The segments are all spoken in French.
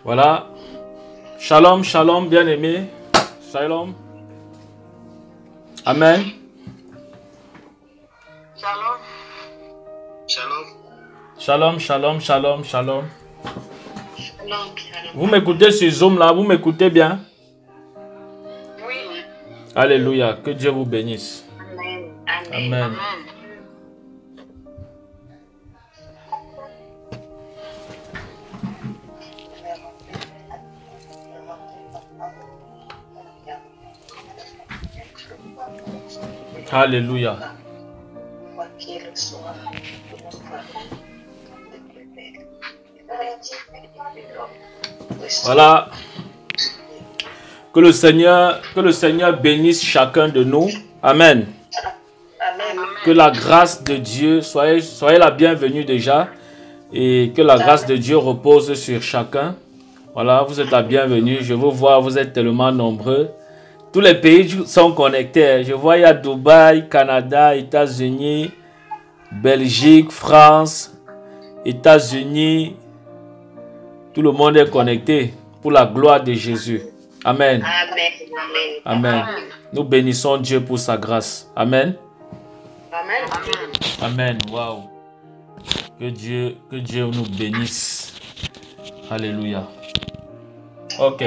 Voilà. Shalom, shalom, bien-aimé. Shalom. Amen. Shalom. Shalom. Shalom, shalom, shalom, shalom. Shalom. Vous m'écoutez sur Zoom là, vous m'écoutez bien? Oui. Alléluia, que Dieu vous bénisse. Amen. Amen. Amen. Alléluia. Voilà. Que le Seigneur bénisse chacun de nous. Amen. Amen. Que la grâce de Dieu, soyez la bienvenue déjà. Et que la grâce de Dieu repose sur chacun. Voilà, vous êtes la bienvenue. Je vous vois, vous êtes tellement nombreux. Tous les pays sont connectés. Je vois, il y a Dubaï, Canada, États-Unis, Belgique, France, États-Unis. Tout le monde est connecté pour la gloire de Jésus. Amen. Amen. Amen. Nous bénissons Dieu pour sa grâce. Amen. Amen. Amen. Wow. Que Dieu nous bénisse. Alléluia. Ok.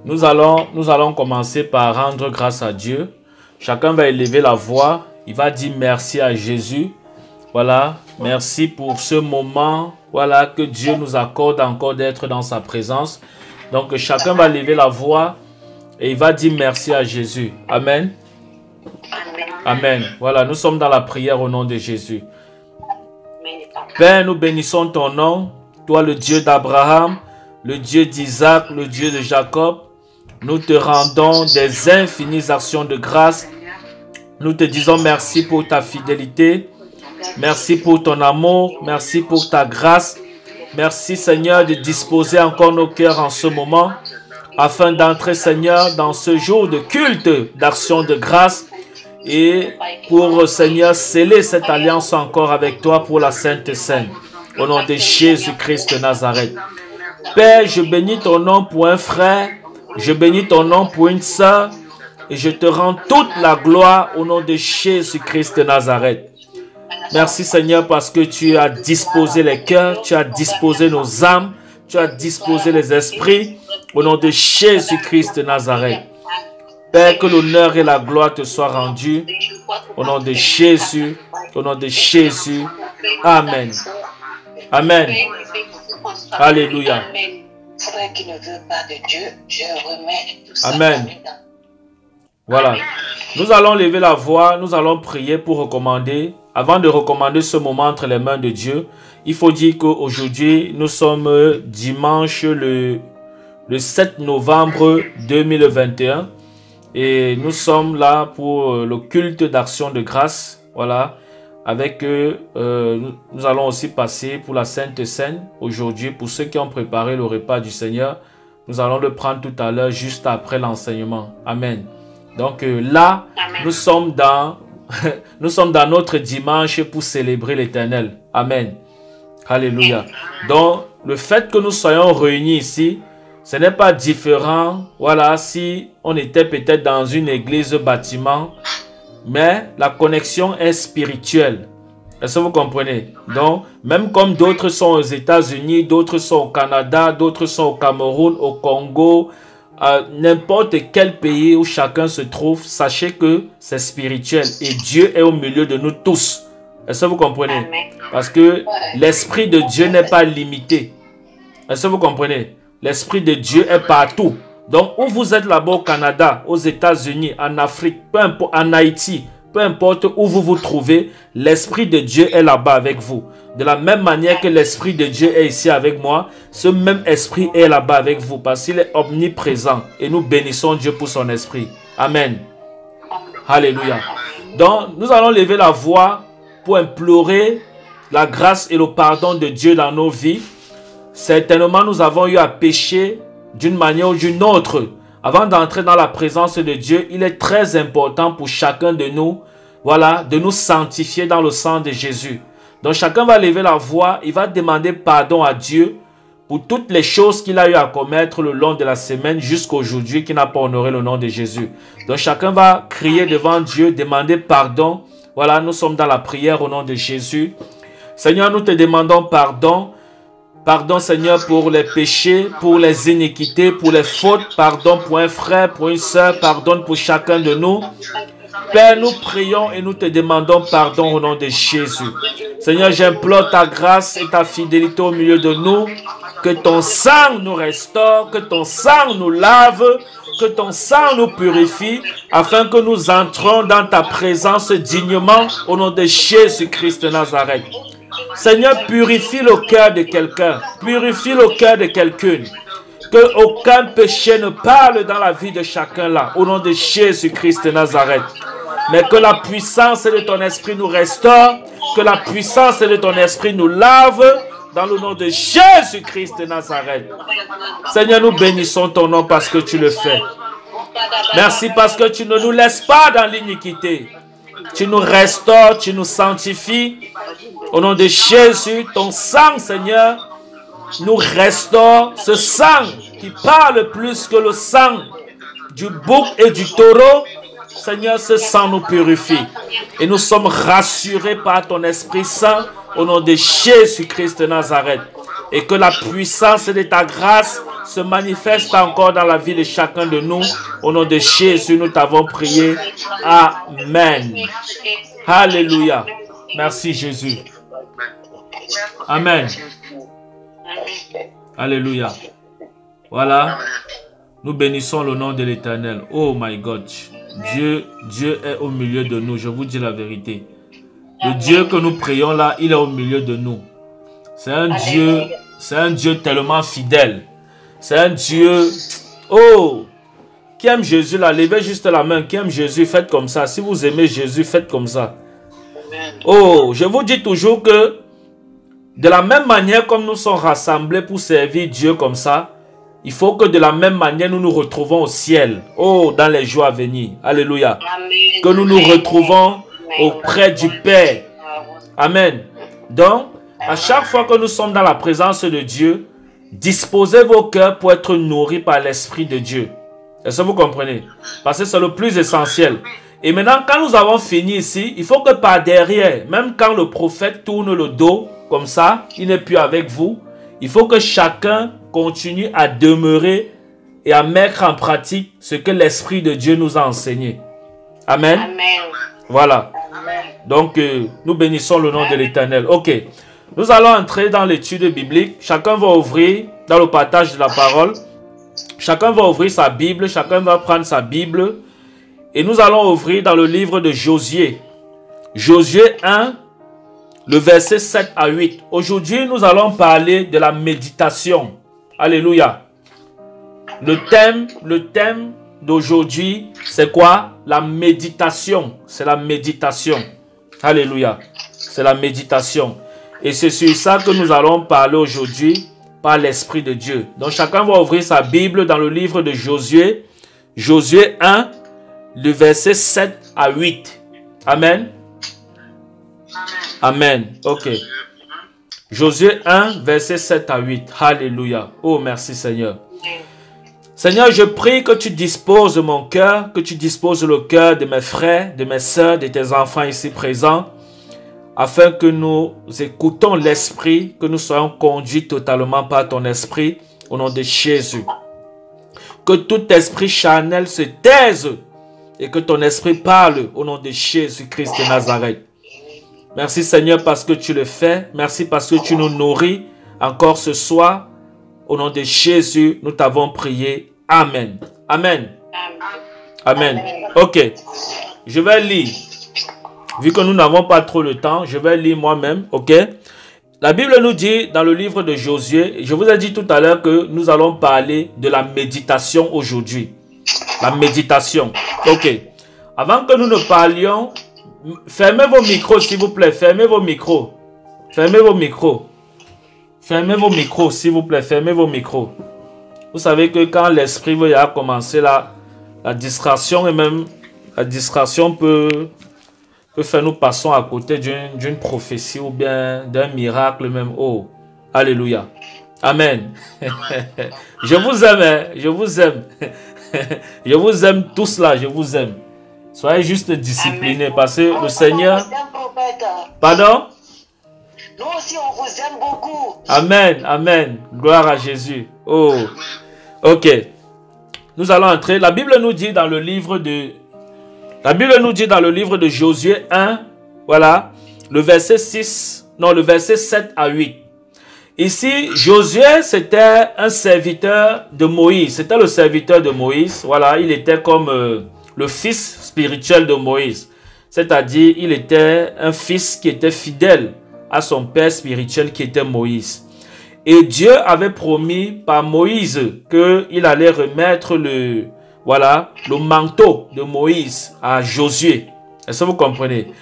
Nous allons commencer par rendre grâce à Dieu. Chacun va élever la voix. Il va dire merci à Jésus. Voilà. Merci pour ce moment. Voilà, que Dieu nous accorde encore d'être dans sa présence. Donc, chacun va lever la voix et il va dire merci à Jésus. Amen. Amen. Voilà, nous sommes dans la prière au nom de Jésus. Père, nous bénissons ton nom. Toi, le Dieu d'Abraham, le Dieu d'Isaac, le Dieu de Jacob. Nous te rendons des infinies actions de grâce. Nous te disons merci pour ta fidélité. Merci pour ton amour. Merci pour ta grâce. Merci, Seigneur, de disposer encore nos cœurs en ce moment afin d'entrer, Seigneur, dans ce jour de culte, d'action de grâce et pour, Seigneur, sceller cette alliance encore avec toi pour la Sainte Seine. Au nom de Jésus-Christ de Nazareth. Père, je bénis ton nom pour un frère. Je bénis ton nom pour une sœur. Et je te rends toute la gloire au nom de Jésus-Christ de Nazareth. Merci Seigneur parce que tu as disposé les cœurs, tu as disposé nos âmes, tu as disposé les esprits au nom de Jésus-Christ de Nazareth. Père, que l'honneur et la gloire te soient rendus au nom de Jésus, au nom de Jésus. Amen. Amen. Alléluia. Amen. Voilà. Nous allons lever la voix, nous allons prier pour recommander. Avant de recommander ce moment entre les mains de Dieu, il faut dire qu'aujourd'hui, nous sommes dimanche le 7 novembre 2021 et nous sommes là pour le culte d'action de grâce. Voilà. Avec nous allons aussi passer pour la Sainte Seine aujourd'hui. Pour ceux qui ont préparé le repas du Seigneur, nous allons le prendre tout à l'heure juste après l'enseignement. Amen. Donc là, nous sommes dans notre dimanche pour célébrer l'Éternel. Amen. Alléluia. Donc, le fait que nous soyons réunis ici, ce n'est pas différent. Voilà, si on était peut-être dans une église bâtiment, mais la connexion est spirituelle. Est-ce que vous comprenez? Donc, même comme d'autres sont aux États-Unis, d'autres sont au Canada, d'autres sont au Cameroun, au Congo, n'importe quel pays où chacun se trouve, sachez que c'est spirituel et Dieu est au milieu de nous tous. Est-ce que vous comprenez? Parce que l'Esprit de Dieu n'est pas limité. Est-ce que vous comprenez? L'Esprit de Dieu est partout. Donc, où vous êtes là-bas au Canada, aux États-Unis, en Afrique, peu importe, en Haïti, peu importe où vous vous trouvez, l'Esprit de Dieu est là-bas avec vous. De la même manière que l'Esprit de Dieu est ici avec moi, ce même Esprit est là-bas avec vous parce qu'il est omniprésent. Et nous bénissons Dieu pour son Esprit. Amen. Alléluia. Donc, nous allons lever la voix pour implorer la grâce et le pardon de Dieu dans nos vies. Certainement, nous avons eu à pécher d'une manière ou d'une autre avant d'entrer dans la présence de Dieu, il est très important pour chacun de nous, voilà, de nous sanctifier dans le sang de Jésus. Donc chacun va lever la voix, il va demander pardon à Dieu pour toutes les choses qu'il a eu à commettre le long de la semaine jusqu'à aujourd'hui, qui n'a pas honoré le nom de Jésus. Donc chacun va crier devant Dieu, demander pardon. Voilà, nous sommes dans la prière au nom de Jésus. Seigneur, nous te demandons pardon. Pardon, Seigneur, pour les péchés, pour les iniquités, pour les fautes. Pardon pour un frère, pour une sœur. Pardonne pour chacun de nous. Père, nous prions et nous te demandons pardon au nom de Jésus. Seigneur, j'implore ta grâce et ta fidélité au milieu de nous. Que ton sang nous restaure, que ton sang nous lave, que ton sang nous purifie, afin que nous entrons dans ta présence dignement au nom de Jésus-Christ de Nazareth. Seigneur, purifie le cœur de quelqu'un, purifie le cœur de quelqu'une. Que aucun péché ne parle dans la vie de chacun là, au nom de Jésus-Christ de Nazareth. Mais que la puissance de ton esprit nous restaure, que la puissance de ton esprit nous lave, dans le nom de Jésus-Christ de Nazareth. Seigneur, nous bénissons ton nom parce que tu le fais. Merci parce que tu ne nous laisses pas dans l'iniquité. Tu nous restaures, tu nous sanctifies. Au nom de Jésus, ton sang, Seigneur, nous restaure. Ce sang qui parle plus que le sang du bouc et du taureau. Seigneur, ce sang nous purifie. Et nous sommes rassurés par ton Esprit Saint au nom de Jésus-Christ de Nazareth. Et que la puissance de ta grâce se manifeste encore dans la vie de chacun de nous. Au nom de Jésus, nous t'avons prié. Amen. Alléluia. Merci Jésus. Amen. Alléluia. Voilà. Nous bénissons le nom de l'Éternel. Oh my God. Dieu est au milieu de nous. Je vous dis la vérité. Le Dieu que nous prions là, il est au milieu de nous. C'est un Dieu tellement fidèle. C'est un Dieu, qui aime Jésus là. Levez juste la main. Qui aime Jésus, faites comme ça. Si vous aimez Jésus, faites comme ça. Oh, je vous dis toujours que de la même manière comme nous sommes rassemblés pour servir Dieu comme ça, il faut que de la même manière nous nous retrouvons au ciel. Oh, dans les jours à venir. Alléluia. Que nous nous retrouvons auprès du Père. Amen. Donc, à chaque fois que nous sommes dans la présence de Dieu, disposez vos cœurs pour être nourris par l'Esprit de Dieu. Est-ce que vous comprenez? Parce que c'est le plus essentiel. Et maintenant, quand nous avons fini ici, il faut que par derrière, même quand le prophète tourne le dos, comme ça, il n'est plus avec vous, il faut que chacun continue à demeurer et à mettre en pratique ce que l'Esprit de Dieu nous a enseigné. Amen. Amen. Voilà. Amen. Donc, nous bénissons le nom de l'Éternel. Ok. Nous allons entrer dans l'étude biblique. Chacun va ouvrir dans le partage de la parole. Chacun va ouvrir sa Bible. Chacun va prendre sa Bible. Et nous allons ouvrir dans le livre de Josué. Josué 1, le verset 7 à 8. Aujourd'hui, nous allons parler de la méditation. Alléluia. Le thème d'aujourd'hui, c'est quoi? La méditation. C'est la méditation. Alléluia. C'est la méditation. Et c'est sur ça que nous allons parler aujourd'hui par l'Esprit de Dieu. Donc chacun va ouvrir sa Bible dans le livre de Josué. Josué 1, le verset 7 à 8. Amen. Amen. Ok. Josué 1, verset 7 à 8. Alléluia. Oh, merci Seigneur. Seigneur, je prie que tu disposes mon cœur, que tu disposes le cœur de mes frères, de mes sœurs, de tes enfants ici présents, afin que nous écoutons l'Esprit, que nous soyons conduits totalement par ton Esprit, au nom de Jésus. Que tout esprit charnel se taise et que ton Esprit parle au nom de Jésus-Christ de Nazareth. Merci Seigneur parce que tu le fais. Merci parce que tu nous nourris encore ce soir. Au nom de Jésus, nous t'avons prié. Amen. Amen. Amen. Ok. Je vais lire. Vu que nous n'avons pas trop de temps, je vais lire moi-même. Ok. La Bible nous dit dans le livre de Josué, je vous ai dit tout à l'heure que nous allons parler de la méditation aujourd'hui. La méditation. Ok. Avant que nous ne parlions, fermez vos micros s'il vous plaît. Fermez vos micros. Fermez vos micros. Fermez vos micros s'il vous plaît. Fermez vos micros. Vous savez que quand l'esprit veut commencer la distraction, et même la distraction peut faire nous passons à côté d'une prophétie ou bien d'un miracle même. Oh, alléluia. Amen. Je vous aime, hein? Je vous aime. Je vous aime tous là, je vous aime. Soyez juste disciplinés parce que le Seigneur... Pardon? Nous aussi, on vous aime beaucoup. Amen, amen. Gloire à Jésus. Oh, ok. Nous allons entrer. La Bible nous dit dans le livre de... La Bible nous dit dans le livre de Josué 1, voilà, le verset 6, non, le verset 7 à 8. Ici, Josué, c'était un serviteur de Moïse. C'était le serviteur de Moïse. Voilà, il était comme le fils spirituel de Moïse. C'est-à-dire, il était un fils qui était fidèle à son père spirituel qui était Moïse. Et Dieu avait promis par Moïse qu'il allait remettre le manteau de Moïse à Josué. Est-ce que vous comprenez?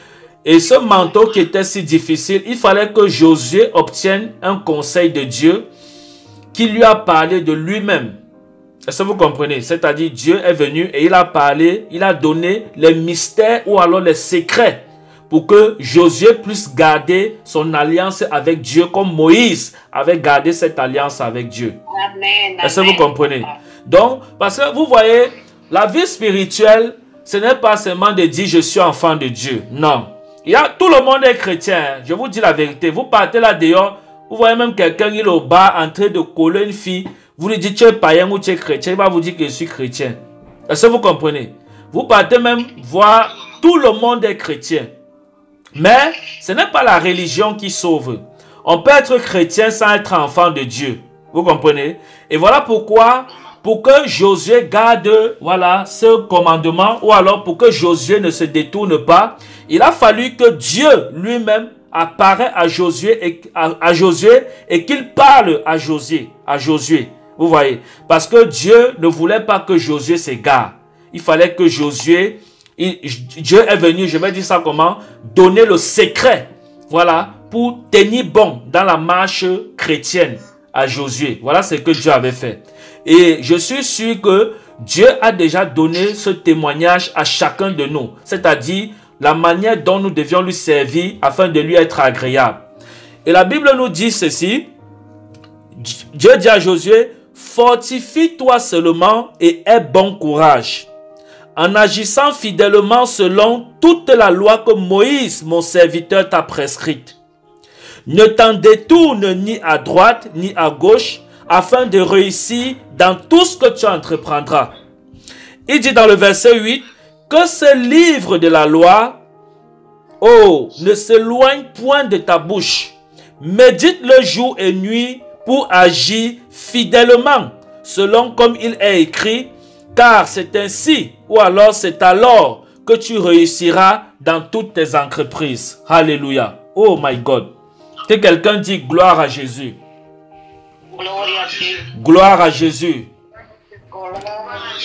Et ce manteau qui était si difficile, il fallait que Josué obtienne un conseil de Dieu qui lui a parlé de lui-même. Est-ce que vous comprenez? C'est-à-dire Dieu est venu et il a parlé, il a donné les mystères ou alors les secrets pour que Josué puisse garder son alliance avec Dieu comme Moïse avait gardé cette alliance avec Dieu. Amen. Est-ce que vous comprenez? Donc, parce que vous voyez, la vie spirituelle, ce n'est pas seulement de dire je suis enfant de Dieu. Non. Tout le monde est chrétien. Je vous dis la vérité. Vous partez là dehors, vous voyez même quelqu'un, il est au bar en train de coller une fille. Vous lui dites tu es païen ou tu es chrétien. Il va vous dire que je suis chrétien. Est-ce que vous comprenez? Vous partez même voir, tout le monde est chrétien. Mais ce n'est pas la religion qui sauve. On peut être chrétien sans être enfant de Dieu. Vous comprenez? Et voilà pourquoi, pour que Josué garde ce commandement, ou alors pour que Josué ne se détourne pas, il a fallu que Dieu lui-même apparaît à Josué et qu'il parle à Josué. Vous voyez? Parce que Dieu ne voulait pas que Josué s'égare. Il fallait que Josué... Dieu est venu, je vais dire ça comment, donner le secret, pour tenir bon dans la marche chrétienne à Josué. Voilà ce que Dieu avait fait. Et je suis sûr que Dieu a déjà donné ce témoignage à chacun de nous, c'est-à-dire la manière dont nous devions lui servir afin de lui être agréable. Et la Bible nous dit ceci, Dieu dit à Josué, fortifie-toi seulement et aie bon courage, en agissant fidèlement selon toute la loi que Moïse, mon serviteur, t'a prescrite. Ne t'en détourne ni à droite ni à gauche, afin de réussir dans tout ce que tu entreprendras. Il dit dans le verset 8, que ce livre de la loi, ne s'éloigne point de ta bouche. Médite-le jour et nuit pour agir fidèlement, selon comme il est écrit, car c'est ainsi, ou alors c'est alors que tu réussiras dans toutes tes entreprises. Alléluia. Oh my God. Que quelqu'un dit gloire à Jésus. Gloire à Jésus.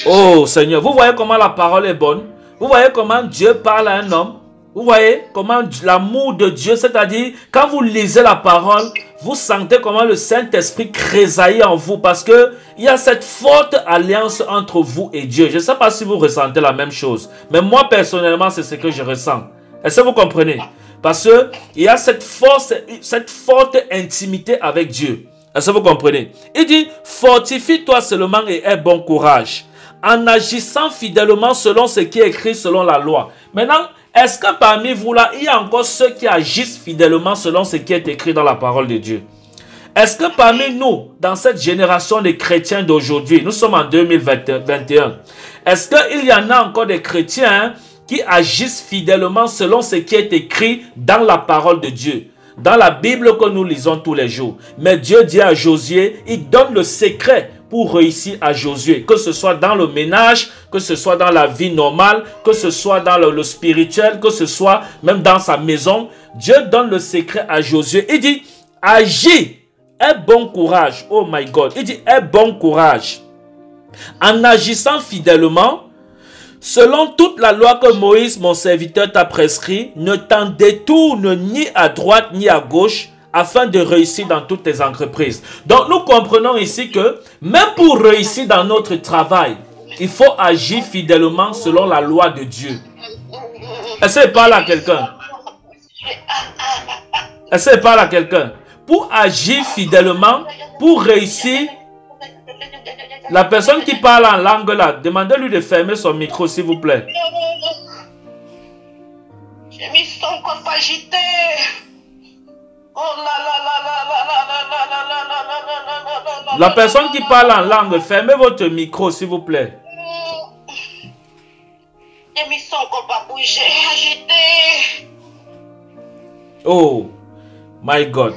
Oh Seigneur, vous voyez comment la parole est bonne? Vous voyez comment Dieu parle à un homme? Vous voyez comment l'amour de Dieu, c'est-à-dire quand vous lisez la parole, vous sentez comment le Saint-Esprit crésaille en vous parce que il y a cette forte alliance entre vous et Dieu. Je ne sais pas si vous ressentez la même chose, mais moi personnellement, c'est ce que je ressens. Est-ce que vous comprenez? Parce que il y a cette forte intimité avec Dieu. Est-ce que vous comprenez? Il dit, fortifie-toi seulement et aie bon courage, en agissant fidèlement selon ce qui est écrit selon la loi. Maintenant, est-ce que parmi vous là, il y a encore ceux qui agissent fidèlement selon ce qui est écrit dans la parole de Dieu? Est-ce que parmi nous, dans cette génération de chrétiens d'aujourd'hui, nous sommes en 2021, est-ce qu'il y en a encore des chrétiens qui agissent fidèlement selon ce qui est écrit dans la parole de Dieu, dans la Bible que nous lisons tous les jours? Mais Dieu dit à Josué, il donne le secret pour réussir à Josué, que ce soit dans le ménage, que ce soit dans la vie normale, que ce soit dans le spirituel, que ce soit même dans sa maison. Dieu donne le secret à Josué. Il dit, agis, aie bon courage. Oh my God. Il dit, aie bon courage. En agissant fidèlement, selon toute la loi que Moïse, mon serviteur, t'a prescrit, ne t'en détourne ni à droite ni à gauche, afin de réussir dans toutes tes entreprises. Donc nous comprenons ici que même pour réussir dans notre travail, il faut agir fidèlement selon la loi de Dieu. Est-ce que parle à quelqu'un? Est-ce que parle à quelqu'un? Pour agir fidèlement, pour réussir, la personne qui parle en langue là, demandez-lui de fermer son micro s'il vous plaît. J'ai mis son corps agité. Oh là là là là là là là là là là. La personne qui parle en langue, fermez votre micro s'il vous plaît. J'ai mis son corps à bouger, agité. Oh, my God.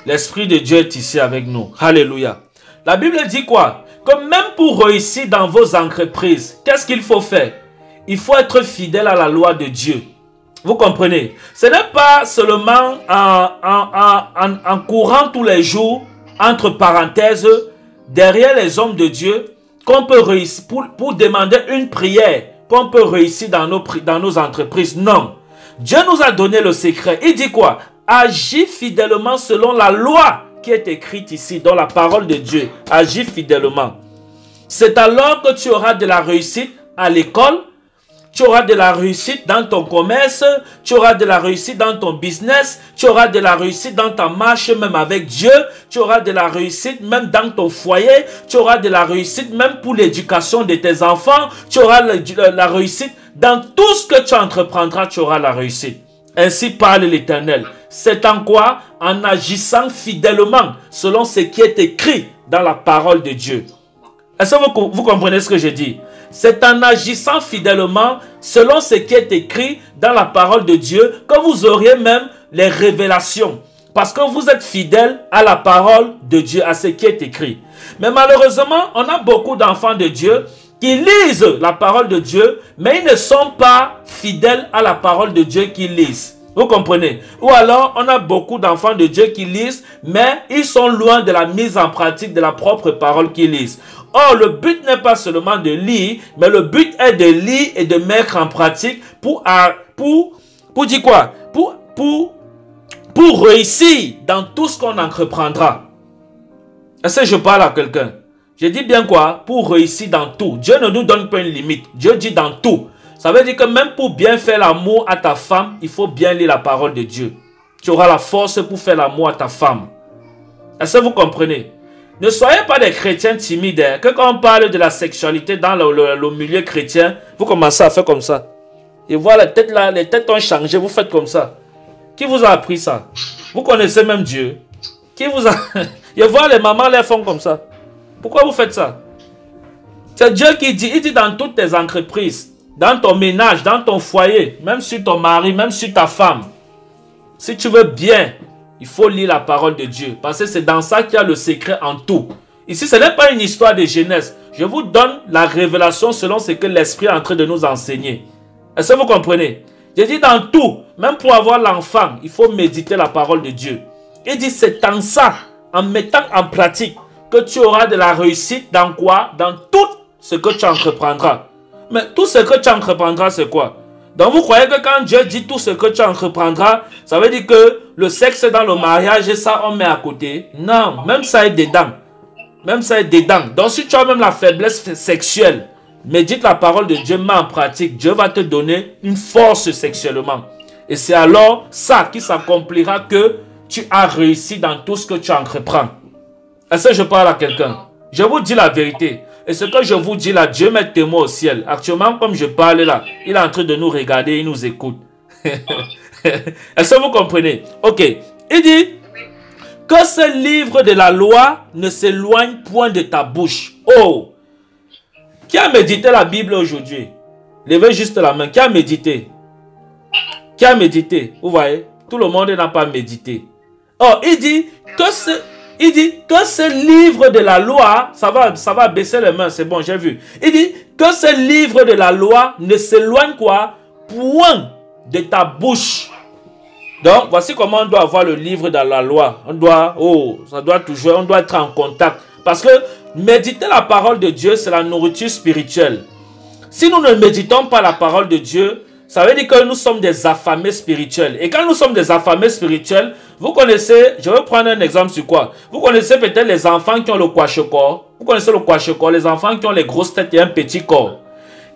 L'Esprit de Dieu est ici avec nous. Alléluia. La Bible dit quoi? Que même pour réussir dans vos entreprises, qu'est-ce qu'il faut faire? Il faut être fidèle à la loi de Dieu. Vous comprenez? Ce n'est pas seulement en courant tous les jours, entre parenthèses, derrière les hommes de Dieu, qu'on peut réussir, pour demander une prière, qu'on peut réussir dans nos entreprises. Non. Dieu nous a donné le secret. Il dit quoi? Agis fidèlement selon la loi qui est écrite ici, dans la parole de Dieu. Agis fidèlement. C'est alors que tu auras de la réussite à l'école, tu auras de la réussite dans ton commerce, tu auras de la réussite dans ton business, tu auras de la réussite dans ta marche même avec Dieu, tu auras de la réussite même dans ton foyer, tu auras de la réussite même pour l'éducation de tes enfants, tu auras la réussite dans tout ce que tu entreprendras, tu auras la réussite. Ainsi parle l'Éternel. C'est en quoi? En agissant fidèlement selon ce qui est écrit dans la parole de Dieu. Est-ce que vous comprenez ce que je dis? C'est en agissant fidèlement selon ce qui est écrit dans la parole de Dieu que vous auriez même les révélations. Parce que vous êtes fidèle à la parole de Dieu, à ce qui est écrit. Mais malheureusement, on a beaucoup d'enfants de Dieu qui lisent la parole de Dieu, mais ils ne sont pas fidèles à la parole de Dieu qu'ils lisent. Vous comprenez? Ou alors, on a beaucoup d'enfants de Dieu qui lisent, mais ils sont loin de la mise en pratique de la propre parole qu'ils lisent. Or, le but n'est pas seulement de lire, mais le but est de lire et de mettre en pratique pour dire quoi? Pour réussir dans tout ce qu'on entreprendra. Est-ce que je parle à quelqu'un? Je dis bien quoi? Pour réussir dans tout. Dieu ne nous donne pas une limite. Dieu dit dans tout. Ça veut dire que même pour bien faire l'amour à ta femme, il faut bien lire la parole de Dieu. Tu auras la force pour faire l'amour à ta femme. Est-ce que vous comprenez? Ne soyez pas des chrétiens timides. Hein. Que quand on parle de la sexualité dans le milieu chrétien, vous commencez à faire comme ça. Et voilà, les têtes ont changé, vous faites comme ça. Qui vous a appris ça? Vous connaissez même Dieu. Qui vous a... Et voilà, les mamans les font comme ça. Pourquoi vous faites ça? C'est Dieu qui dit, il dit dans toutes tes entreprises, dans ton ménage, dans ton foyer, même sur ton mari, même sur ta femme. Si tu veux bien, il faut lire la parole de Dieu. Parce que c'est dans ça qu'il y a le secret en tout. Ici, ce n'est pas une histoire de jeunesse. Je vous donne la révélation selon ce que l'Esprit est en train de nous enseigner. Est-ce que vous comprenez? Je dis dans tout, même pour avoir l'enfant, il faut méditer la parole de Dieu. Il dit c'est en ça, en mettant en pratique, que tu auras de la réussite dans quoi? Dans tout ce que tu entreprendras. Mais tout ce que tu entreprendras, c'est quoi? Donc vous croyez que quand Dieu dit tout ce que tu entreprendras, ça veut dire que le sexe dans le mariage, et ça on met à côté? Non, même ça est dedans. Même ça est dedans. Donc si tu as même la faiblesse sexuelle, médite la parole de Dieu, mets en pratique. Dieu va te donner une force sexuellement. Et c'est alors ça qui s'accomplira que tu as réussi dans tout ce que tu entreprends. Est-ce que je parle à quelqu'un? Je vous dis la vérité. Et ce que je vous dis là, Dieu m'est témoin au ciel. Actuellement, comme je parle là, il est en train de nous regarder, il nous écoute. Est-ce que vous comprenez? Ok. Il dit que ce livre de la loi ne s'éloigne point de ta bouche. Oh! Qui a médité la Bible aujourd'hui? Levez juste la main. Qui a médité? Qui a médité? Vous voyez? Tout le monde n'a pas médité. Oh, il dit que ce livre de la loi, ça va baisser les mains, c'est bon, j'ai vu. Il dit que ce livre de la loi ne s'éloigne quoi? Point de ta bouche. Donc, voici comment on doit avoir le livre de la loi. On doit être en contact. Parce que méditer la parole de Dieu, c'est la nourriture spirituelle. Si nous ne méditons pas la parole de Dieu, Ça veut dire que nous sommes des affamés spirituels. Et quand nous sommes des affamés spirituels, vous connaissez, je vais prendre un exemple sur quoi? Vous connaissez peut-être les enfants qui ont le kwashiorkor. Vous connaissez le kwashiorkor, les enfants qui ont les grosses têtes et un petit corps.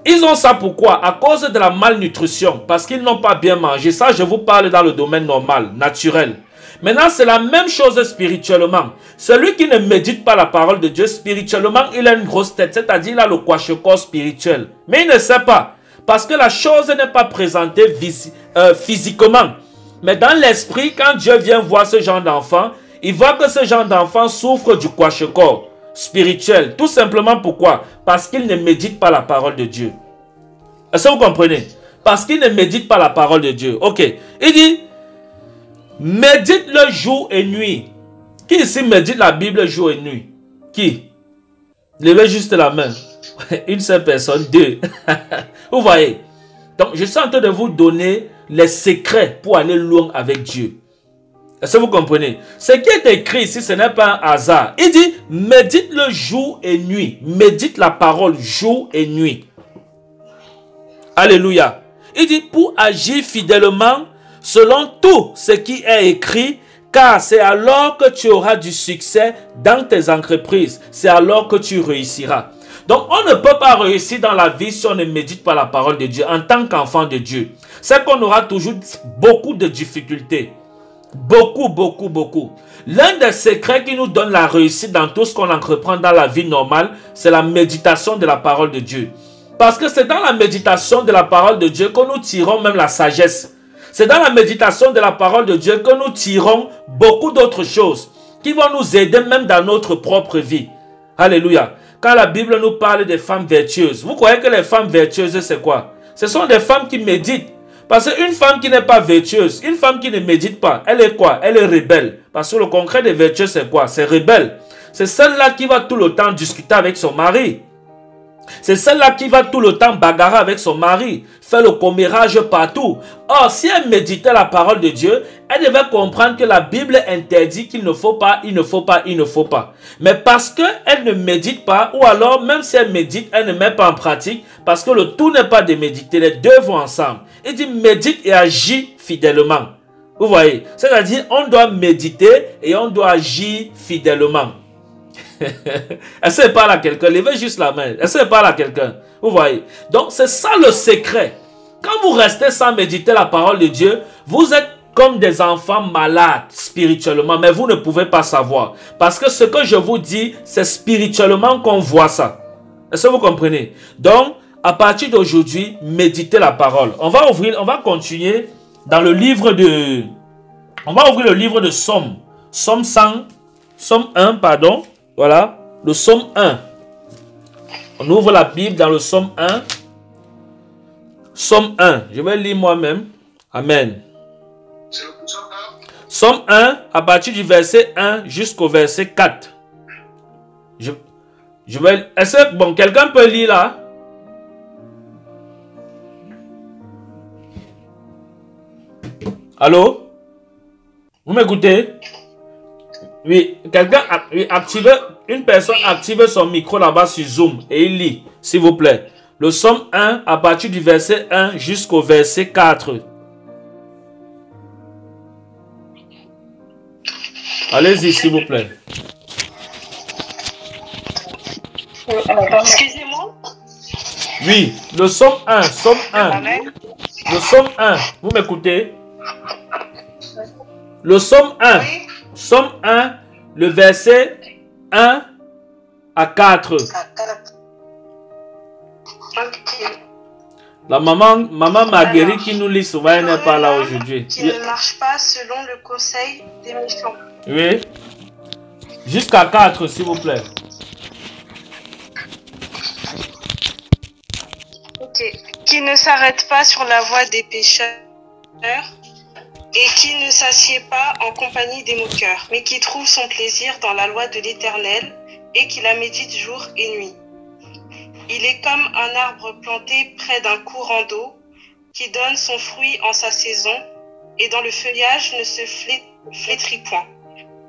Ils ont ça pourquoi? À cause de la malnutrition. Parce qu'ils n'ont pas bien mangé. Ça, je vous parle dans le domaine normal, naturel. Maintenant, c'est la même chose spirituellement. Celui qui ne médite pas la parole de Dieu, spirituellement, il a une grosse tête. C'est-à-dire, il a le kwashiorkor spirituel. Mais il ne sait pas. Parce que la chose n'est pas présentée physiquement. Mais dans l'esprit, quand Dieu vient voir ce genre d'enfant, il voit que ce genre d'enfant souffre du kwashiorkor spirituel. Tout simplement pourquoi? Parce qu'il ne médite pas la parole de Dieu. Est-ce que vous comprenez? Parce qu'il ne médite pas la parole de Dieu. Ok. Il dit, médite le jour et nuit. Qui ici médite la Bible jour et nuit? Qui? Levez juste la main. Une seule personne, deux. Vous voyez? Donc, je suis en train de vous donner les secrets pour aller loin avec Dieu. Est-ce que vous comprenez? Ce qui est écrit ici, ce n'est pas un hasard. Il dit, médite le jour et nuit. Médite la parole jour et nuit. Alléluia. Il dit, pour agir fidèlement selon tout ce qui est écrit, car c'est alors que tu auras du succès dans tes entreprises. C'est alors que tu réussiras. Donc, on ne peut pas réussir dans la vie si on ne médite pas la parole de Dieu en tant qu'enfant de Dieu. C'est qu'on aura toujours beaucoup de difficultés. Beaucoup. L'un des secrets qui nous donne la réussite dans tout ce qu'on entreprend dans la vie normale, c'est la méditation de la parole de Dieu. Parce que c'est dans la méditation de la parole de Dieu que nous tirons même la sagesse. C'est dans la méditation de la parole de Dieu que nous tirons beaucoup d'autres choses qui vont nous aider même dans notre propre vie. Alléluia. Quand la Bible nous parle des femmes vertueuses, vous croyez que les femmes vertueuses, c'est quoi? Ce sont des femmes qui méditent. Parce qu'une femme qui n'est pas vertueuse, une femme qui ne médite pas, elle est quoi? Elle est rebelle. Parce que le concret des vertueuses, c'est quoi? C'est rebelle. C'est celle-là qui va tout le temps discuter avec son mari. C'est celle-là qui va tout le temps bagarrer avec son mari, faire le commérage partout. Or, si elle méditait la parole de Dieu, elle devait comprendre que la Bible interdit qu'il ne faut pas, il ne faut pas, il ne faut pas. Mais parce qu'elle ne médite pas, ou alors même si elle médite, elle ne met pas en pratique, parce que le tout n'est pas de méditer, les deux vont ensemble. Il dit médite et agis fidèlement. Vous voyez, c'est-à-dire on doit méditer et on doit agir fidèlement. Est-ce qu'elle parle à quelqu'un? Levez juste la main. Est-ce qu'elle parle à quelqu'un? Vous voyez? Donc c'est ça le secret. Quand vous restez sans méditer la parole de Dieu, vous êtes comme des enfants malades spirituellement, mais vous ne pouvez pas savoir. Parce que ce que je vous dis, c'est spirituellement qu'on voit ça. Est-ce que vous comprenez? Donc, à partir d'aujourd'hui, méditez la parole. On va continuer dans le livre de... On va ouvrir le livre de Somme. Somme 1, pardon. Voilà, le Somme 1. On ouvre la Bible dans le Somme 1. Somme 1. Je vais lire moi-même. Amen. Somme 1, à partir du verset 1 jusqu'au verset 4. Je vais... Est-ce que... Bon, quelqu'un peut lire là? Allô? Vous m'écoutez? Oui, quelqu'un une personne active son micro là-bas sur Zoom et il lit, s'il vous plaît. Le Somme 1 à partir du verset 1 jusqu'au verset 4. Allez-y, s'il vous plaît. Excusez-moi. Oui, le Somme 1, Somme 1. Le Somme 1, vous m'écoutez? Le Somme 1. Oui. Somme 1, le verset 1 à 4. Ok. La maman Marguerite qui nous lit souvent, elle n'est pas là aujourd'hui. Qui ne marche pas selon le conseil des méchants. Oui. Jusqu'à 4, s'il vous plaît. Ok. Qui ne s'arrête pas sur la voie des pécheurs et qui ne s'assied pas en compagnie des moqueurs, mais qui trouve son plaisir dans la loi de l'Éternel et qui la médite jour et nuit. Il est comme un arbre planté près d'un courant d'eau qui donne son fruit en sa saison et dont le feuillage ne se flétrit point.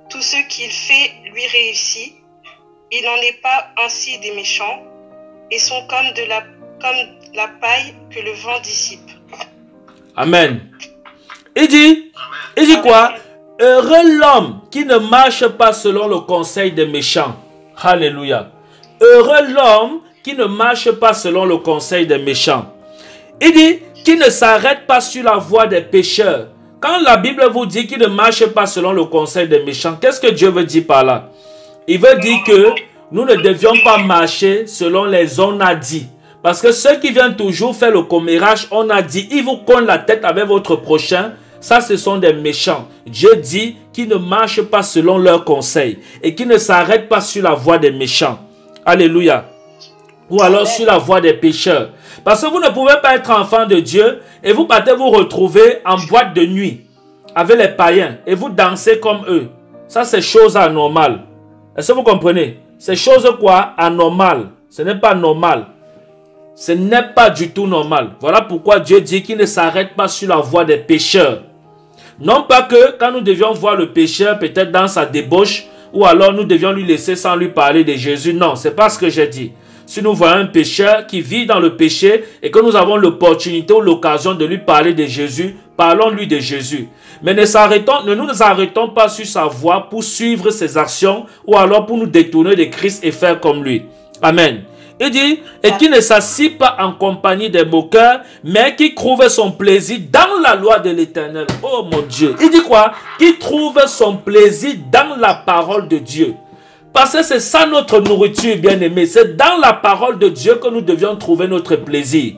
Tout ce qu'il fait lui réussit. Il n'en est pas ainsi des méchants et sont comme la paille que le vent dissipe. Amen. Il dit quoi? Heureux l'homme qui ne marche pas selon le conseil des méchants. Alléluia. Heureux l'homme qui ne marche pas selon le conseil des méchants. Il dit qui ne s'arrête pas sur la voie des pécheurs. Quand la Bible vous dit qu'il ne marche pas selon le conseil des méchants, qu'est-ce que Dieu veut dire par là? Il veut dire que nous ne devions pas marcher selon les on a dit. Parce que ceux qui viennent toujours faire le commérage, on a dit, ils vous cognent la tête avec votre prochain. Ça, ce sont des méchants. Dieu dit qu'ils ne marchent pas selon leurs conseils et qu'ils ne s'arrêtent pas sur la voie des méchants. Alléluia. Ou alors sur la voie des pécheurs. Parce que vous ne pouvez pas être enfant de Dieu et vous partez vous retrouver en boîte de nuit avec les païens et vous dansez comme eux. Ça, c'est chose anormale. Est-ce que vous comprenez? C'est chose quoi? Anormale. Ce n'est pas normal. Ce n'est pas du tout normal. Voilà pourquoi Dieu dit qu'il ne s'arrête pas sur la voie des pécheurs. Non pas que quand nous devions voir le pécheur peut-être dans sa débauche ou alors nous devions lui laisser sans lui parler de Jésus. Non, c'est pas ce que j'ai dit. Si nous voyons un pécheur qui vit dans le péché et que nous avons l'opportunité ou l'occasion de lui parler de Jésus, parlons-lui de Jésus. Mais ne nous arrêtons pas sur sa voie pour suivre ses actions ou alors pour nous détourner de Christ et faire comme lui. Amen. Il dit, et qui ne s'assit pas en compagnie des moqueurs, mais qui trouve son plaisir dans la loi de l'Éternel. Oh mon Dieu. Il dit quoi? Qui trouve son plaisir dans la parole de Dieu. Parce que c'est ça notre nourriture, bien-aimé. C'est dans la parole de Dieu que nous devions trouver notre plaisir.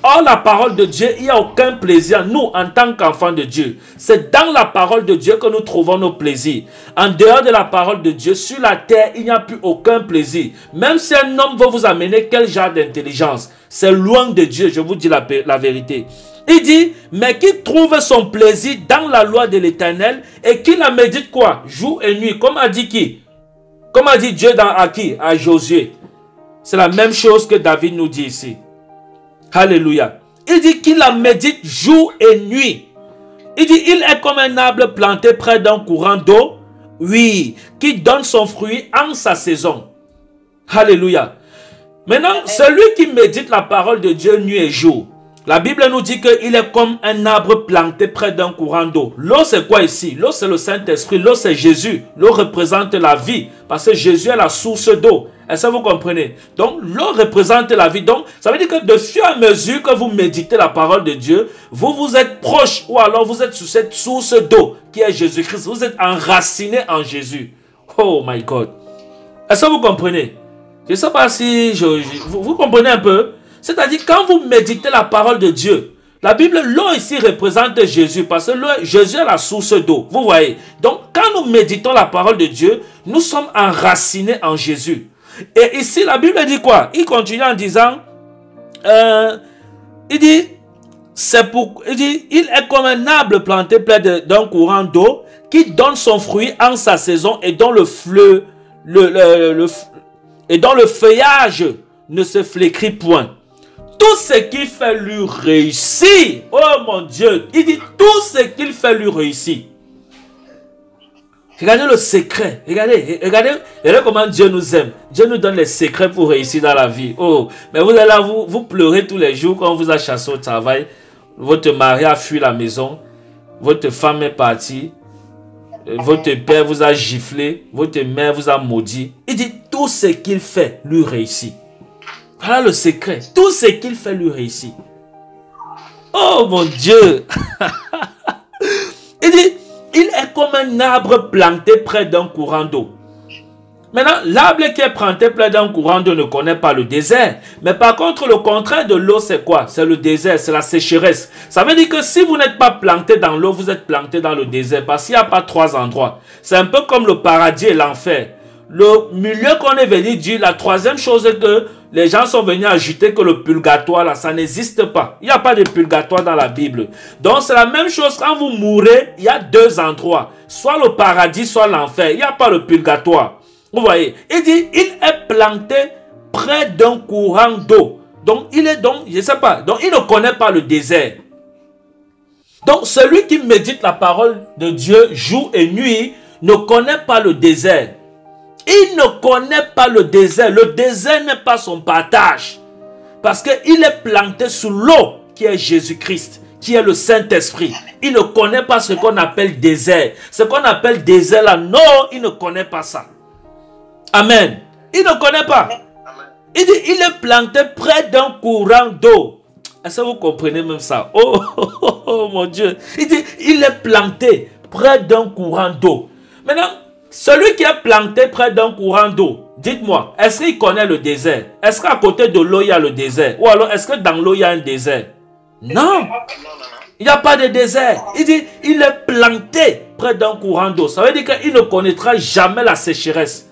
Or, la parole de Dieu, il n'y a aucun plaisir, nous, en tant qu'enfants de Dieu. C'est dans la parole de Dieu que nous trouvons nos plaisirs. En dehors de la parole de Dieu, sur la terre, il n'y a plus aucun plaisir. Même si un homme veut vous amener quel genre d'intelligence, c'est loin de Dieu, je vous dis la vérité. Il dit, mais qui trouve son plaisir dans la loi de l'Éternel et qui la médite quoi? Jour et nuit. Comme a dit qui? Comme a dit Dieu à qui? À Josué. C'est la même chose que David nous dit ici. Alléluia. Il dit qu'il la médite jour et nuit. Il dit, il est comme un arbre planté près d'un courant d'eau. Oui, qui donne son fruit en sa saison. Alléluia. Maintenant, celui qui médite la parole de Dieu nuit et jour. La Bible nous dit qu'il est comme un arbre planté près d'un courant d'eau. L'eau, c'est quoi ici? L'eau, c'est le Saint-Esprit. L'eau, c'est Jésus. L'eau représente la vie. Parce que Jésus est la source d'eau. Est-ce que vous comprenez? Donc, l'eau représente la vie. Donc, ça veut dire que de fur et à mesure que vous méditez la parole de Dieu, vous êtes proche ou alors vous êtes sous cette source d'eau qui est Jésus-Christ. Vous êtes enraciné en Jésus. Oh my God. Est-ce que vous comprenez? Je ne sais pas si vous comprenez un peu. C'est-à-dire, quand vous méditez la parole de Dieu, la Bible, l'eau ici représente Jésus, parce que Jésus est la source d'eau. Vous voyez? Donc, quand nous méditons la parole de Dieu, nous sommes enracinés en Jésus. Et ici, la Bible dit quoi? Il continue en disant, il dit, il est comme un arbre planté près d'un courant d'eau qui donne son fruit en sa saison et dont le feuillage ne se flétrit point. Tout ce qu'il fait lui réussit. Oh mon Dieu. Il dit tout ce qu'il fait lui réussit. Regardez le secret. Regardez comment Dieu nous aime. Dieu nous donne les secrets pour réussir dans la vie. Oh, mais vous allez là, vous pleurez tous les jours quand on vous a chassé au travail. Votre mari a fui la maison. Votre femme est partie. Votre père vous a giflé. Votre mère vous a maudit. Il dit tout ce qu'il fait lui réussit. Voilà le secret. Tout ce qu'il fait lui réussit. Oh mon Dieu. Il dit, il est comme un arbre planté près d'un courant d'eau. Maintenant, l'arbre qui est planté près d'un courant d'eau ne connaît pas le désert. Mais par contre, le contraire de l'eau, c'est quoi? C'est le désert, c'est la sécheresse. Ça veut dire que si vous n'êtes pas planté dans l'eau, vous êtes planté dans le désert. Parce qu'il n'y a pas trois endroits. C'est un peu comme le paradis et l'enfer. Le milieu qu'on est venu dire, la troisième chose est que les gens sont venus ajouter que le purgatoire, là, ça n'existe pas. Il n'y a pas de purgatoire dans la Bible. Donc, c'est la même chose. Quand vous mourrez, il y a deux endroits. Soit le paradis, soit l'enfer. Il n'y a pas le purgatoire. Vous voyez? Il dit, il est planté près d'un courant d'eau. Donc, je ne sais pas. Donc, il ne connaît pas le désert. Donc, celui qui médite la parole de Dieu jour et nuit ne connaît pas le désert. Il ne connaît pas le désert. Le désert n'est pas son partage. Parce qu'il est planté sous l'eau qui est Jésus-Christ, qui est le Saint-Esprit. Il ne connaît pas ce qu'on appelle désert. Ce qu'on appelle désert là, non, il ne connaît pas ça. Amen. Il ne connaît pas. Il dit, il est planté près d'un courant d'eau. Est-ce que vous comprenez même ça? Oh, oh, oh, oh, mon Dieu. Il dit, il est planté près d'un courant d'eau. Maintenant, celui qui est planté près d'un courant d'eau, dites-moi, est-ce qu'il connaît le désert? Est-ce qu'à côté de l'eau, il y a le désert? Ou alors, est-ce que dans l'eau, il y a un désert? Non. Il n'y a pas de désert. Il dit, il est planté près d'un courant d'eau. Ça veut dire qu'il ne connaîtra jamais la sécheresse.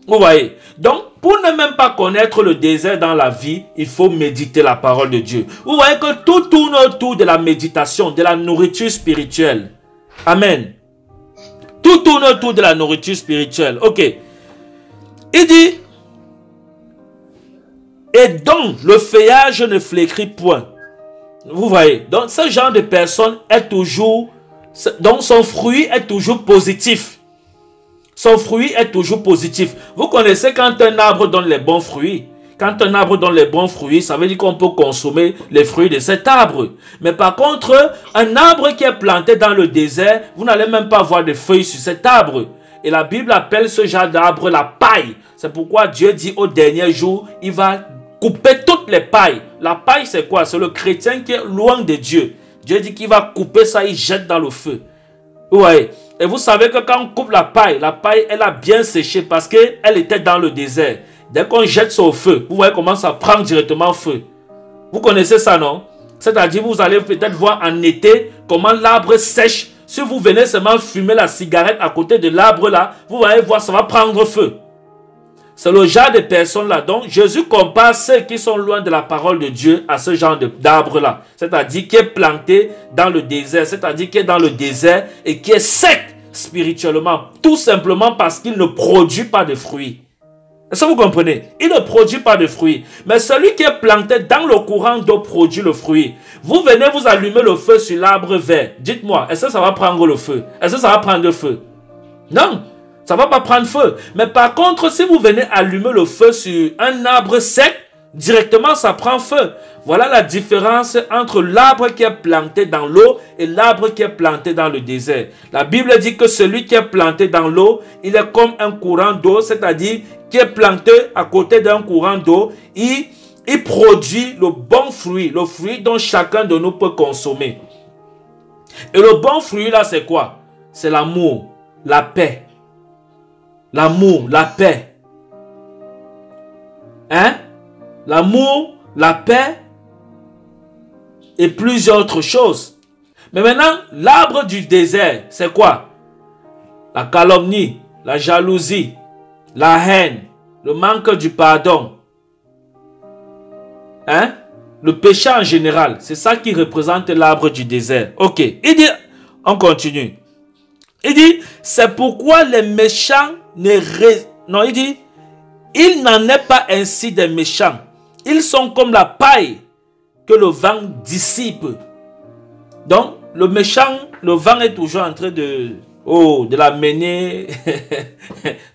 Vous voyez? Donc, pour ne même pas connaître le désert dans la vie, il faut méditer la parole de Dieu. Vous voyez que tout tourne autour de la méditation, de la nourriture spirituelle. Amen. Tout tourne autour de la nourriture spirituelle. Ok. Il dit, et donc le feuillage ne flétrit point. Vous voyez? Donc, ce genre de personne est toujours, donc son fruit est toujours positif. Son fruit est toujours positif. Vous connaissez quand un arbre donne les bons fruits. Quand un arbre donne les bons fruits, ça veut dire qu'on peut consommer les fruits de cet arbre. Mais par contre, un arbre qui est planté dans le désert, vous n'allez même pas voir de feuilles sur cet arbre. Et la Bible appelle ce genre d'arbre la paille. C'est pourquoi Dieu dit au dernier jour, il va couper toutes les pailles. La paille, c'est quoi? C'est le chrétien qui est loin de Dieu. Dieu dit qu'il va couper ça, il jette dans le feu. Vous voyez? Et vous savez que quand on coupe la paille, elle a bien séché parce qu'elle était dans le désert. Dès qu'on jette ça au feu, vous voyez comment ça prend directement feu. Vous connaissez ça, non? C'est-à-dire, vous allez peut-être voir en été comment l'arbre sèche. Si vous venez seulement fumer la cigarette à côté de l'arbre là, vous allez voir, ça va prendre feu. C'est le genre de personnes-là. Donc, Jésus compare ceux qui sont loin de la parole de Dieu à ce genre d'arbre-là. C'est-à-dire qui est planté dans le désert. C'est-à-dire qui est dans le désert et qui est sec spirituellement. Tout simplement parce qu'il ne produit pas de fruits. Est-ce que vous comprenez? Il ne produit pas de fruits. Mais celui qui est planté dans le courant d'eau produit le fruit. Vous venez vous allumer le feu sur l'arbre vert. Dites-moi, est-ce que ça va prendre le feu? Est-ce que ça va prendre le feu? Non. Ça ne va pas prendre feu. Mais par contre, si vous venez allumer le feu sur un arbre sec, directement ça prend feu. Voilà la différence entre l'arbre qui est planté dans l'eau et l'arbre qui est planté dans le désert. La Bible dit que celui qui est planté dans l'eau, il est comme un courant d'eau, c'est-à-dire qui est planté à côté d'un courant d'eau. Il produit le bon fruit, le fruit dont chacun de nous peut consommer. Et le bon fruit là, c'est quoi? C'est l'amour, la paix. L'amour, la paix. Hein? L'amour, la paix et plusieurs autres choses. Mais maintenant, l'arbre du désert, c'est quoi? La calomnie, la jalousie, la haine, le manque du pardon. Hein? Le péché en général, c'est ça qui représente l'arbre du désert. Ok, il dit, on continue. Il dit, c'est pourquoi les méchants non, il dit, il n'en est pas ainsi des méchants. Ils sont comme la paille que le vent dissipe. Donc, le méchant, le vent est toujours en train de l'amener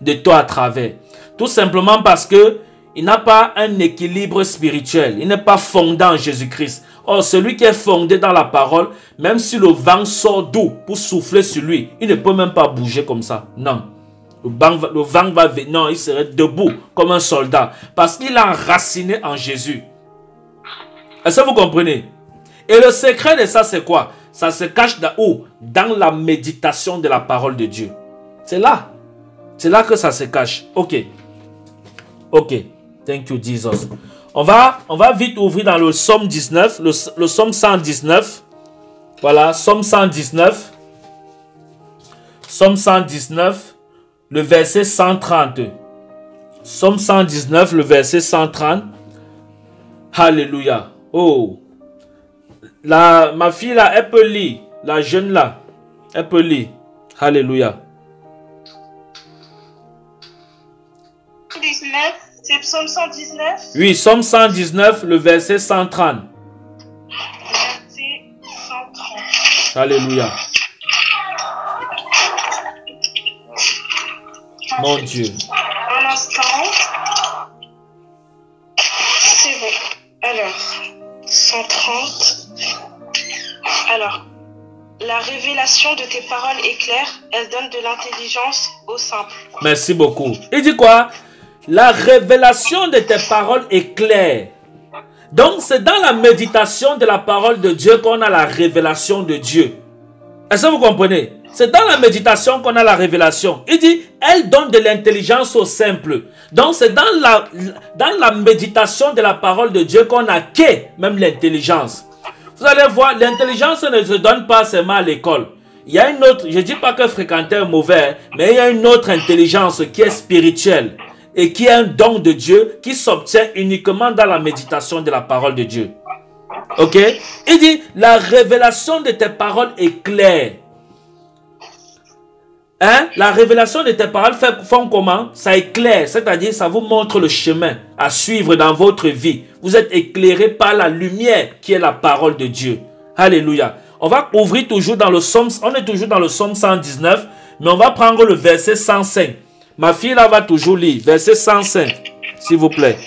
de toi à travers. Tout simplement parce que il n'a pas un équilibre spirituel. Il n'est pas fondé en Jésus-Christ. Or, celui qui est fondé dans la parole, même si le vent sort d'où pour souffler sur lui, il ne peut même pas bouger comme ça. Non. Le vent va venir. Non, il serait debout comme un soldat. Parce qu'il a enraciné en Jésus. Est-ce que vous comprenez? Et le secret de ça, c'est quoi? Ça se cache dans où? Dans la méditation de la parole de Dieu. C'est là. C'est là que ça se cache. Ok. Ok. Thank you, Jesus. On va vite ouvrir dans le psaume 19. Le psaume 119. Voilà, psaume 119. Psaume 119. Le verset 130. Psaume 119, le verset 130. Alléluia. Oh. Ma fille là, elle peut lire. La jeune là, elle peut lire. Alléluia. 19, c'est psaume 119? Oui, psaume 119, le verset 130. Verset 130. Alléluia. Mon Dieu. Un instant. C'est bon. Alors, 130. Alors, la révélation de tes paroles est claire, elle donne de l'intelligence au simple. Merci beaucoup. Il dit quoi? La révélation de tes paroles est claire. Donc, c'est dans la méditation de la parole de Dieu qu'on a la révélation de Dieu. Est-ce que vous comprenez? C'est dans la méditation qu'on a la révélation. Il dit, elle donne de l'intelligence au simple. Donc, c'est dans la méditation de la parole de Dieu qu'on acquiert même l'intelligence. Vous allez voir, l'intelligence ne se donne pas seulement à l'école. Il y a une autre, je ne dis pas que fréquenter est mauvais, mais il y a une autre intelligence qui est spirituelle et qui est un don de Dieu qui s'obtient uniquement dans la méditation de la parole de Dieu. Ok? Il dit, la révélation de tes paroles est claire. Hein? La révélation de tes paroles font comment? Ça éclaire, c'est-à-dire ça vous montre le chemin à suivre dans votre vie. Vous êtes éclairé par la lumière qui est la parole de Dieu. Alléluia. On va ouvrir toujours dans le psaume, on est toujours dans le psaume 119, mais on va prendre le verset 105. Ma fille là va toujours lire, verset 105, s'il vous plaît.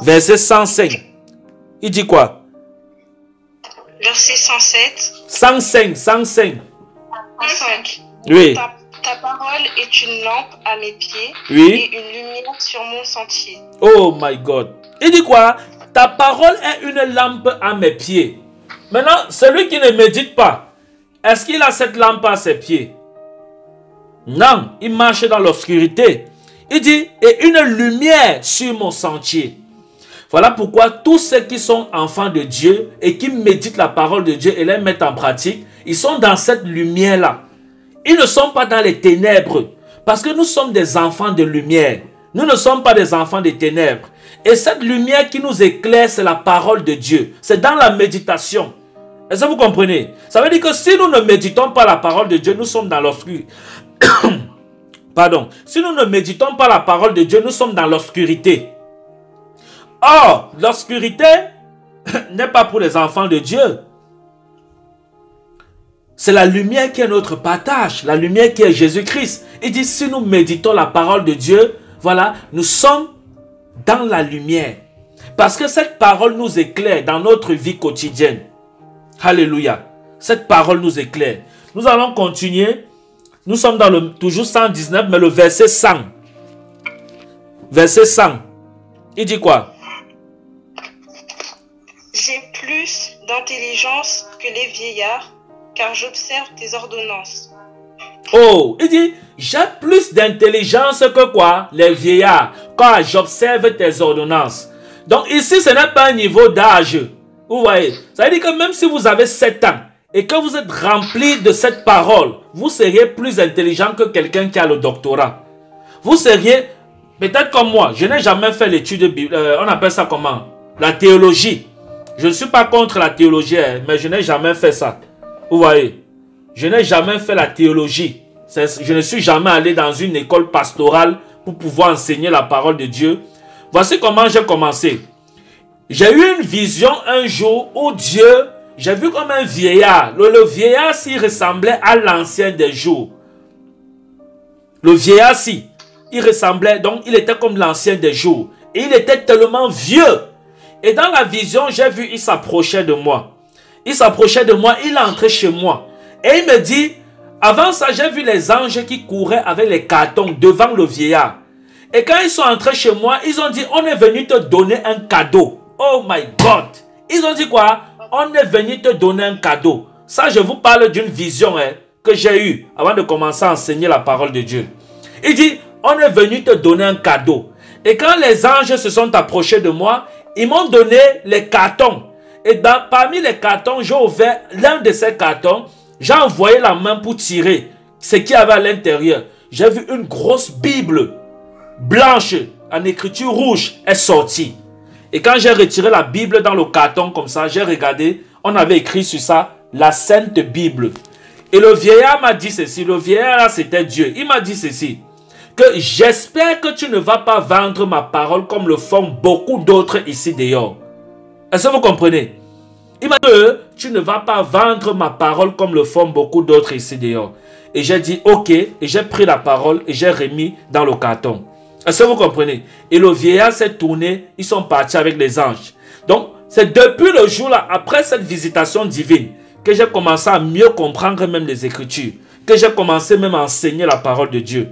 Verset 105. Il dit quoi? Verset 107. 105. 105. Oui. Ta parole est une lampe à mes pieds, oui, et une lumière sur mon sentier. Oh my God. Il dit quoi? Ta parole est une lampe à mes pieds. Maintenant, celui qui ne médite pas, est-ce qu'il a cette lampe à ses pieds? Non, il marche dans l'obscurité. Il dit, et une lumière sur mon sentier. Voilà pourquoi tous ceux qui sont enfants de Dieu et qui méditent la parole de Dieu et les mettent en pratique, ils sont dans cette lumière-là. Ils ne sont pas dans les ténèbres. Parce que nous sommes des enfants de lumière. Nous ne sommes pas des enfants des ténèbres. Et cette lumière qui nous éclaire, c'est la parole de Dieu. C'est dans la méditation. Est-ce que vous comprenez? Ça veut dire que si nous ne méditons pas la parole de Dieu, nous sommes dans l'obscurité. Pardon. Si nous ne méditons pas la parole de Dieu, nous sommes dans l'obscurité. Or, l'obscurité n'est pas pour les enfants de Dieu. C'est la lumière qui est notre partage, la lumière qui est Jésus-Christ. Il dit, si nous méditons la parole de Dieu, voilà, nous sommes dans la lumière. Parce que cette parole nous éclaire dans notre vie quotidienne. Alléluia. Cette parole nous éclaire. Nous allons continuer. Nous sommes dans le toujours 119, mais le verset 100. Verset 100. Il dit quoi? J'ai plus d'intelligence que les vieillards, car j'observe tes ordonnances. Oh, il dit, j'ai plus d'intelligence que quoi? Les vieillards, quand j'observe tes ordonnances. Donc ici, ce n'est pas un niveau d'âge. Vous voyez, ça veut dire que même si vous avez 7 ans et que vous êtes rempli de cette parole, vous seriez plus intelligent que quelqu'un qui a le doctorat. Vous seriez, peut-être comme moi, je n'ai jamais fait l'étude, on appelle ça comment? La théologie. Je ne suis pas contre la théologie, mais je n'ai jamais fait ça. Vous voyez, je n'ai jamais fait la théologie. Je ne suis jamais allé dans une école pastorale pour pouvoir enseigner la parole de Dieu. Voici comment j'ai commencé. J'ai eu une vision un jour où Dieu, j'ai vu comme un vieillard. Le vieillard s'y ressemblait à l'ancien des jours. Le vieillard s'y, il ressemblait, donc il était comme l'ancien des jours. Et il était tellement vieux. Et dans la vision, j'ai vu, il s'approchait de moi. Il s'approchait de moi, il est entré chez moi. Et il me dit, avant ça, j'ai vu les anges qui couraient avec les cartons devant le vieillard. Et quand ils sont entrés chez moi, ils ont dit, on est venu te donner un cadeau. Oh my God. Ils ont dit quoi? On est venu te donner un cadeau. Ça, je vous parle d'une vision que j'ai eue avant de commencer à enseigner la parole de Dieu. Il dit, on est venu te donner un cadeau. Et quand les anges se sont approchés de moi, ils m'ont donné les cartons. Et parmi les cartons, j'ai ouvert l'un de ces cartons. J'ai envoyé la main pour tirer ce qu'il y avait à l'intérieur. J'ai vu une grosse Bible blanche en écriture rouge est sortie. Et quand j'ai retiré la Bible dans le carton comme ça, j'ai regardé, on avait écrit sur ça, la Sainte Bible. Et le vieillard m'a dit ceci, le vieillard là c'était Dieu. Il m'a dit ceci, que j'espère que tu ne vas pas vendre ma parole comme le font beaucoup d'autres ici dehors. Est-ce que vous comprenez? Il m'a dit que tu ne vas pas vendre ma parole comme le font beaucoup d'autres ici dehors. Et j'ai dit ok, et j'ai pris la parole et j'ai remis dans le carton. Est-ce que vous comprenez? Et le vieillard s'est tourné, ils sont partis avec les anges. Donc, C'est depuis le jour-là, après cette visitation divine, que j'ai commencé à mieux comprendre même les Écritures. Que j'ai commencé même à enseigner la parole de Dieu.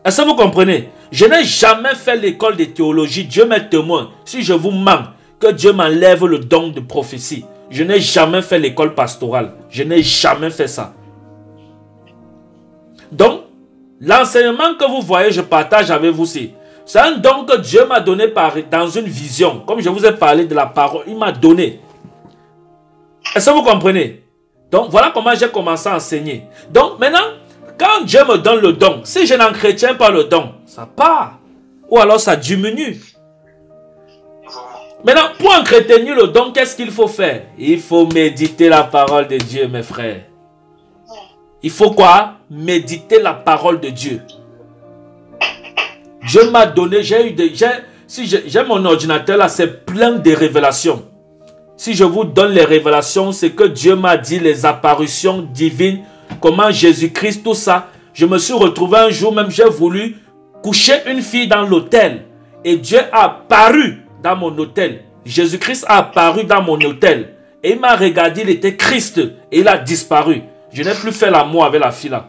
Est-ce que vous comprenez? Je n'ai jamais fait l'école de théologie. Dieu m'est témoin. Si je vous mens, que Dieu m'enlève le don de prophétie. Je n'ai jamais fait l'école pastorale. Je n'ai jamais fait ça. Donc, l'enseignement que vous voyez, je partage avec vous, c'est un don que Dieu m'a donné dans une vision. Comme je vous ai parlé de la parole, il m'a donné. Est-ce que vous comprenez? Donc, voilà comment j'ai commencé à enseigner. Donc, maintenant, quand Dieu me donne le don, si je n'entretiens pas le don, ça part. Ou alors ça diminue. Maintenant, pour entretenir le don, qu'est-ce qu'il faut faire? Il faut méditer la parole de Dieu, mes frères. Il faut quoi? Méditer la parole de Dieu. Dieu m'a donné, j'ai mon ordinateur là, c'est plein de révélations. Si je vous donne les révélations, c'est que Dieu m'a dit, les apparitions divines, comment Jésus-Christ, tout ça. Je me suis retrouvé un jour, même j'ai voulu coucher une fille dans l'hôtel. Et Dieu a apparu dans mon hôtel. Jésus-Christ a apparu dans mon hôtel. Et il m'a regardé, il était Christ. Et il a disparu. Je n'ai plus fait l'amour avec la fille là.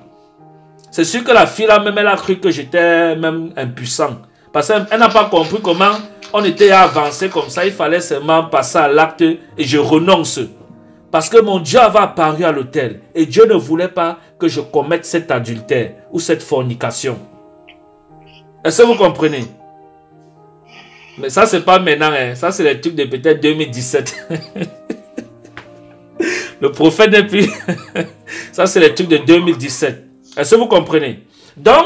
C'est sûr que la fille là, même elle a cru que j'étais même impuissant. Parce qu'elle n'a pas compris comment on était avancé comme ça. Il fallait seulement passer à l'acte et je renonce. Parce que mon Dieu avait apparu à l'hôtel. Et Dieu ne voulait pas que je commette cet adultère ou cette fornication. Est-ce que vous comprenez? Mais ça, c'est pas maintenant. Hein. Ça, c'est les trucs de peut-être 2017. Le prophète n'est plus... Ça, c'est les trucs de 2017. Est-ce que vous comprenez? Donc,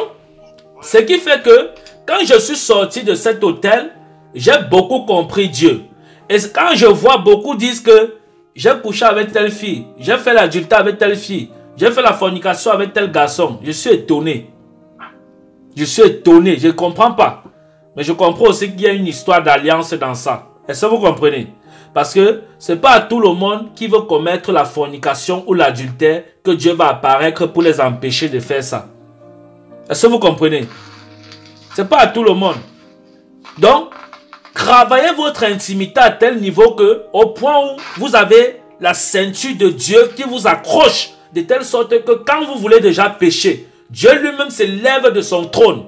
ce qui fait que quand je suis sorti de cet hôtel, j'ai beaucoup compris Dieu. Et quand je vois beaucoup disent que j'ai couché avec telle fille, j'ai fait l'adultère avec telle fille, j'ai fait la fornication avec tel garçon, je suis étonné. Je suis étonné, je ne comprends pas. Mais je comprends aussi qu'il y a une histoire d'alliance dans ça. Est-ce que vous comprenez? Parce que ce n'est pas à tout le monde qui veut commettre la fornication ou l'adultère que Dieu va apparaître pour les empêcher de faire ça. Est-ce que vous comprenez? Ce n'est pas à tout le monde. Donc, travaillez votre intimité à tel niveau que, au point où vous avez la ceinture de Dieu qui vous accroche, de telle sorte que quand vous voulez déjà pécher, Dieu lui-même se lève de son trône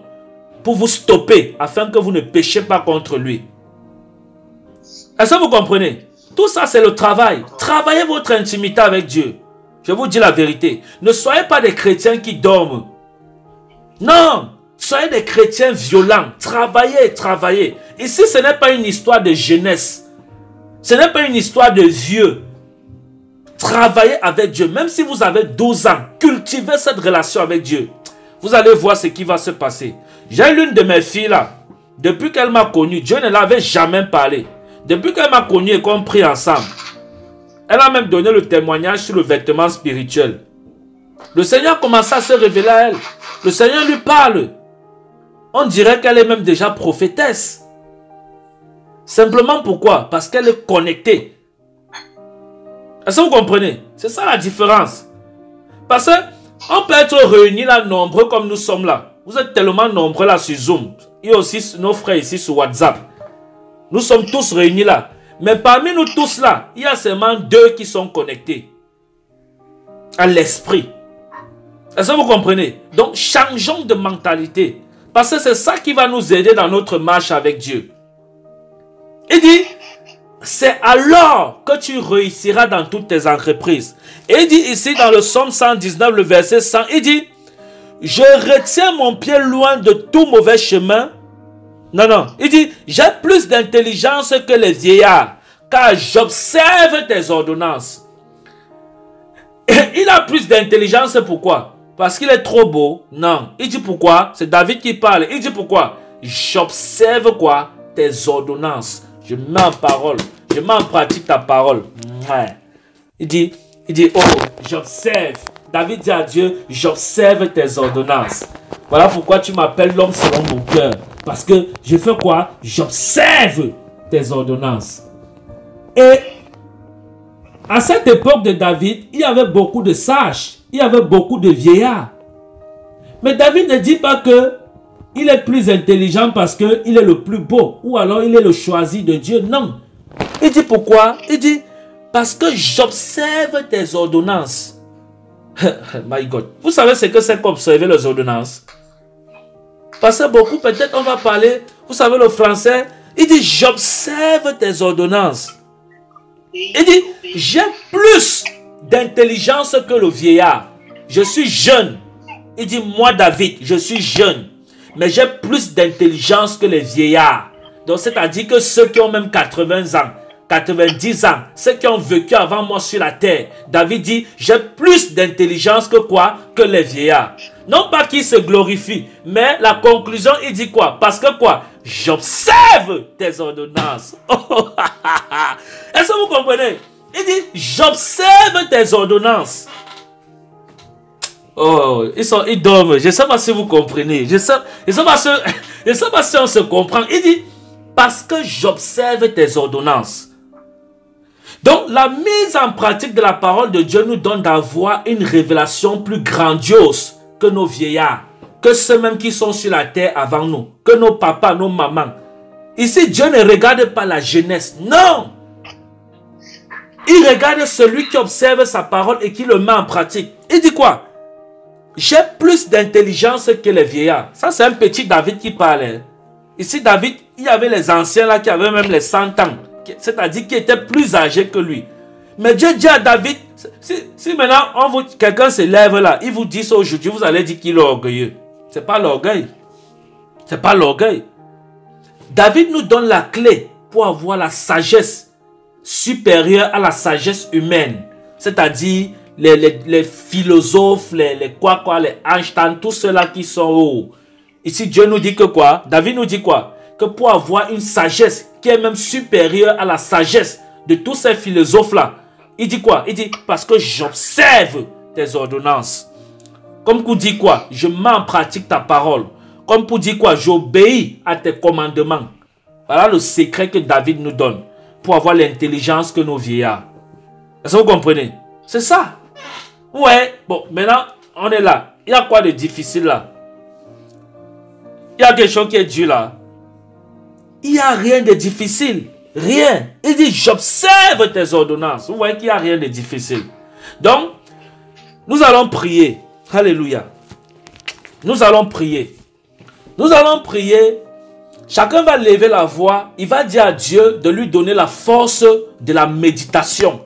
pour vous stopper afin que vous ne péchiez pas contre lui. Est-ce que vous comprenez? Tout ça, c'est le travail. Travaillez votre intimité avec Dieu. Je vous dis la vérité. Ne soyez pas des chrétiens qui dorment. Non! Soyez des chrétiens violents. Travaillez, travaillez. Ici, ce n'est pas une histoire de jeunesse. Ce n'est pas une histoire de vieux. Travaillez avec Dieu. Même si vous avez 12 ans, cultivez cette relation avec Dieu. Vous allez voir ce qui va se passer. J'ai l'une de mes filles là. Depuis qu'elle m'a connu, Dieu ne l'avait jamais parlé. Depuis qu'elle m'a connu et qu'on prie ensemble, elle a même donné le témoignage sur le vêtement spirituel. Le Seigneur commence à se révéler à elle. Le Seigneur lui parle. On dirait qu'elle est même déjà prophétesse. Simplement pourquoi? Parce qu'elle est connectée. Est-ce que vous comprenez? C'est ça la différence. Parce qu'on peut être réunis là nombreux comme nous sommes là. Vous êtes tellement nombreux là sur Zoom. Il y a aussi nos frères ici sur WhatsApp. Nous sommes tous réunis là. Mais parmi nous tous là, il y a seulement 2 qui sont connectés à l'esprit. Est-ce que vous comprenez? Donc, changeons de mentalité. Parce que c'est ça qui va nous aider dans notre marche avec Dieu. Il dit, c'est alors que tu réussiras dans toutes tes entreprises. Et il dit ici dans le psaume 119, le verset 100, il dit, je retiens mon pied loin de tout mauvais chemin. Non, non. Il dit, j'ai plus d'intelligence que les vieillards, car j'observe tes ordonnances. Et il a plus d'intelligence, pourquoi? Parce qu'il est trop beau? Non. Il dit pourquoi? C'est David qui parle. Il dit pourquoi? J'observe quoi? Tes ordonnances. Je mets en parole. Je mets en pratique ta parole. Il dit, oh, j'observe. David dit à Dieu, j'observe tes ordonnances. Voilà pourquoi tu m'appelles l'homme selon mon cœur. Parce que je fais quoi? J'observe tes ordonnances. Et à cette époque de David, il y avait beaucoup de sages. Il y avait beaucoup de vieillards. Mais David ne dit pas que il est plus intelligent parce qu'il est le plus beau. Ou alors il est le choisi de Dieu. Non. Il dit pourquoi? Il dit parce que j'observe tes ordonnances. My God. Vous savez ce que c'est qu'observer les ordonnances? Parce que beaucoup, peut-être on va parler, vous savez le français, il dit j'observe tes ordonnances. Il dit j'ai plus d'intelligence que le vieillard. Je suis jeune. Il dit moi David, je suis jeune. Mais j'ai plus d'intelligence que les vieillards. Donc c'est-à-dire que ceux qui ont même 80 ans, 90 ans, ceux qui ont vécu avant moi sur la terre. David dit, j'ai plus d'intelligence que quoi? Que les vieillards. Non pas qu'il se glorifie, mais la conclusion, il dit quoi? Parce que quoi? J'observe tes ordonnances. Est-ce que vous comprenez? Il dit, j'observe tes ordonnances. Oh, ils dorment. Je ne sais pas si vous comprenez. Je ne sais pas si on se comprend. Il dit, parce que j'observe tes ordonnances. Donc, la mise en pratique de la parole de Dieu nous donne d'avoir une révélation plus grandiose que nos vieillards, que ceux-mêmes qui sont sur la terre avant nous, que nos papas, nos mamans. Ici, Dieu ne regarde pas la jeunesse. Non! Il regarde celui qui observe sa parole et qui le met en pratique. Il dit quoi? J'ai plus d'intelligence que les vieillards. Ça, c'est un petit David qui parle. Ici, David, il y avait les anciens là qui avaient même les 100 ans. C'est-à-dire qui étaient plus âgés que lui. Mais Dieu dit à David, si maintenant quelqu'un se lève là, il vous dit ça aujourd'hui, vous allez dire qu'il est orgueilleux. Ce n'est pas l'orgueil. Ce n'est pas l'orgueil. David nous donne la clé pour avoir la sagesse supérieure à la sagesse humaine. C'est-à-dire les philosophes, les Einstein, tous ceux-là qui sont hauts. Ici, Dieu nous dit que quoi? David nous dit quoi? Que pour avoir une sagesse qui est même supérieure à la sagesse de tous ces philosophes-là, il dit quoi? Il dit parce que j'observe tes ordonnances. Comme pour dire quoi? Je mets en pratique ta parole. Comme pour dire quoi? J'obéis à tes commandements. Voilà le secret que David nous donne pour avoir l'intelligence que nos vieillards. Est-ce que vous comprenez? C'est ça. Ouais, bon, maintenant, on est là. Il y a quoi de difficile là? Il y a quelque chose qui est dur là. Il n'y a rien de difficile. Rien. Il dit, j'observe tes ordonnances. Vous voyez qu'il n'y a rien de difficile. Donc, nous allons prier. Alléluia. Nous allons prier. Nous allons prier. Chacun va lever la voix. Il va dire à Dieu de lui donner la force de la méditation.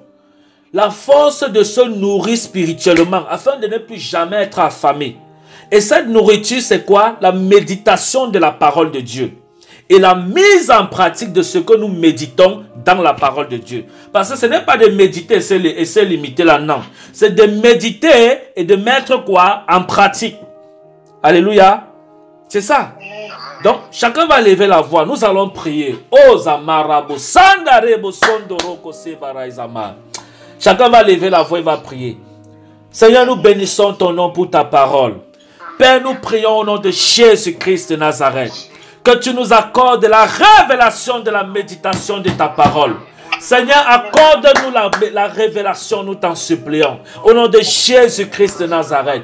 La force de se nourrir spirituellement afin de ne plus jamais être affamé. Et cette nourriture, c'est quoi? La méditation de la parole de Dieu. Et la mise en pratique de ce que nous méditons dans la parole de Dieu. Parce que ce n'est pas de méditer et se limiter là, non. C'est de méditer et de mettre quoi? En pratique. Alléluia. C'est ça. Donc, chacun va lever la voix. Nous allons prier. Oh, Zamarabo, Sandarebo, Sondoroko, Sevaraizama. Chacun va lever la voix et va prier. Seigneur, nous bénissons ton nom pour ta parole. Père, nous prions au nom de Jésus-Christ de Nazareth. Que tu nous accordes la révélation de la méditation de ta parole. Seigneur, accorde-nous la révélation, nous t'en supplions. Au nom de Jésus-Christ de Nazareth.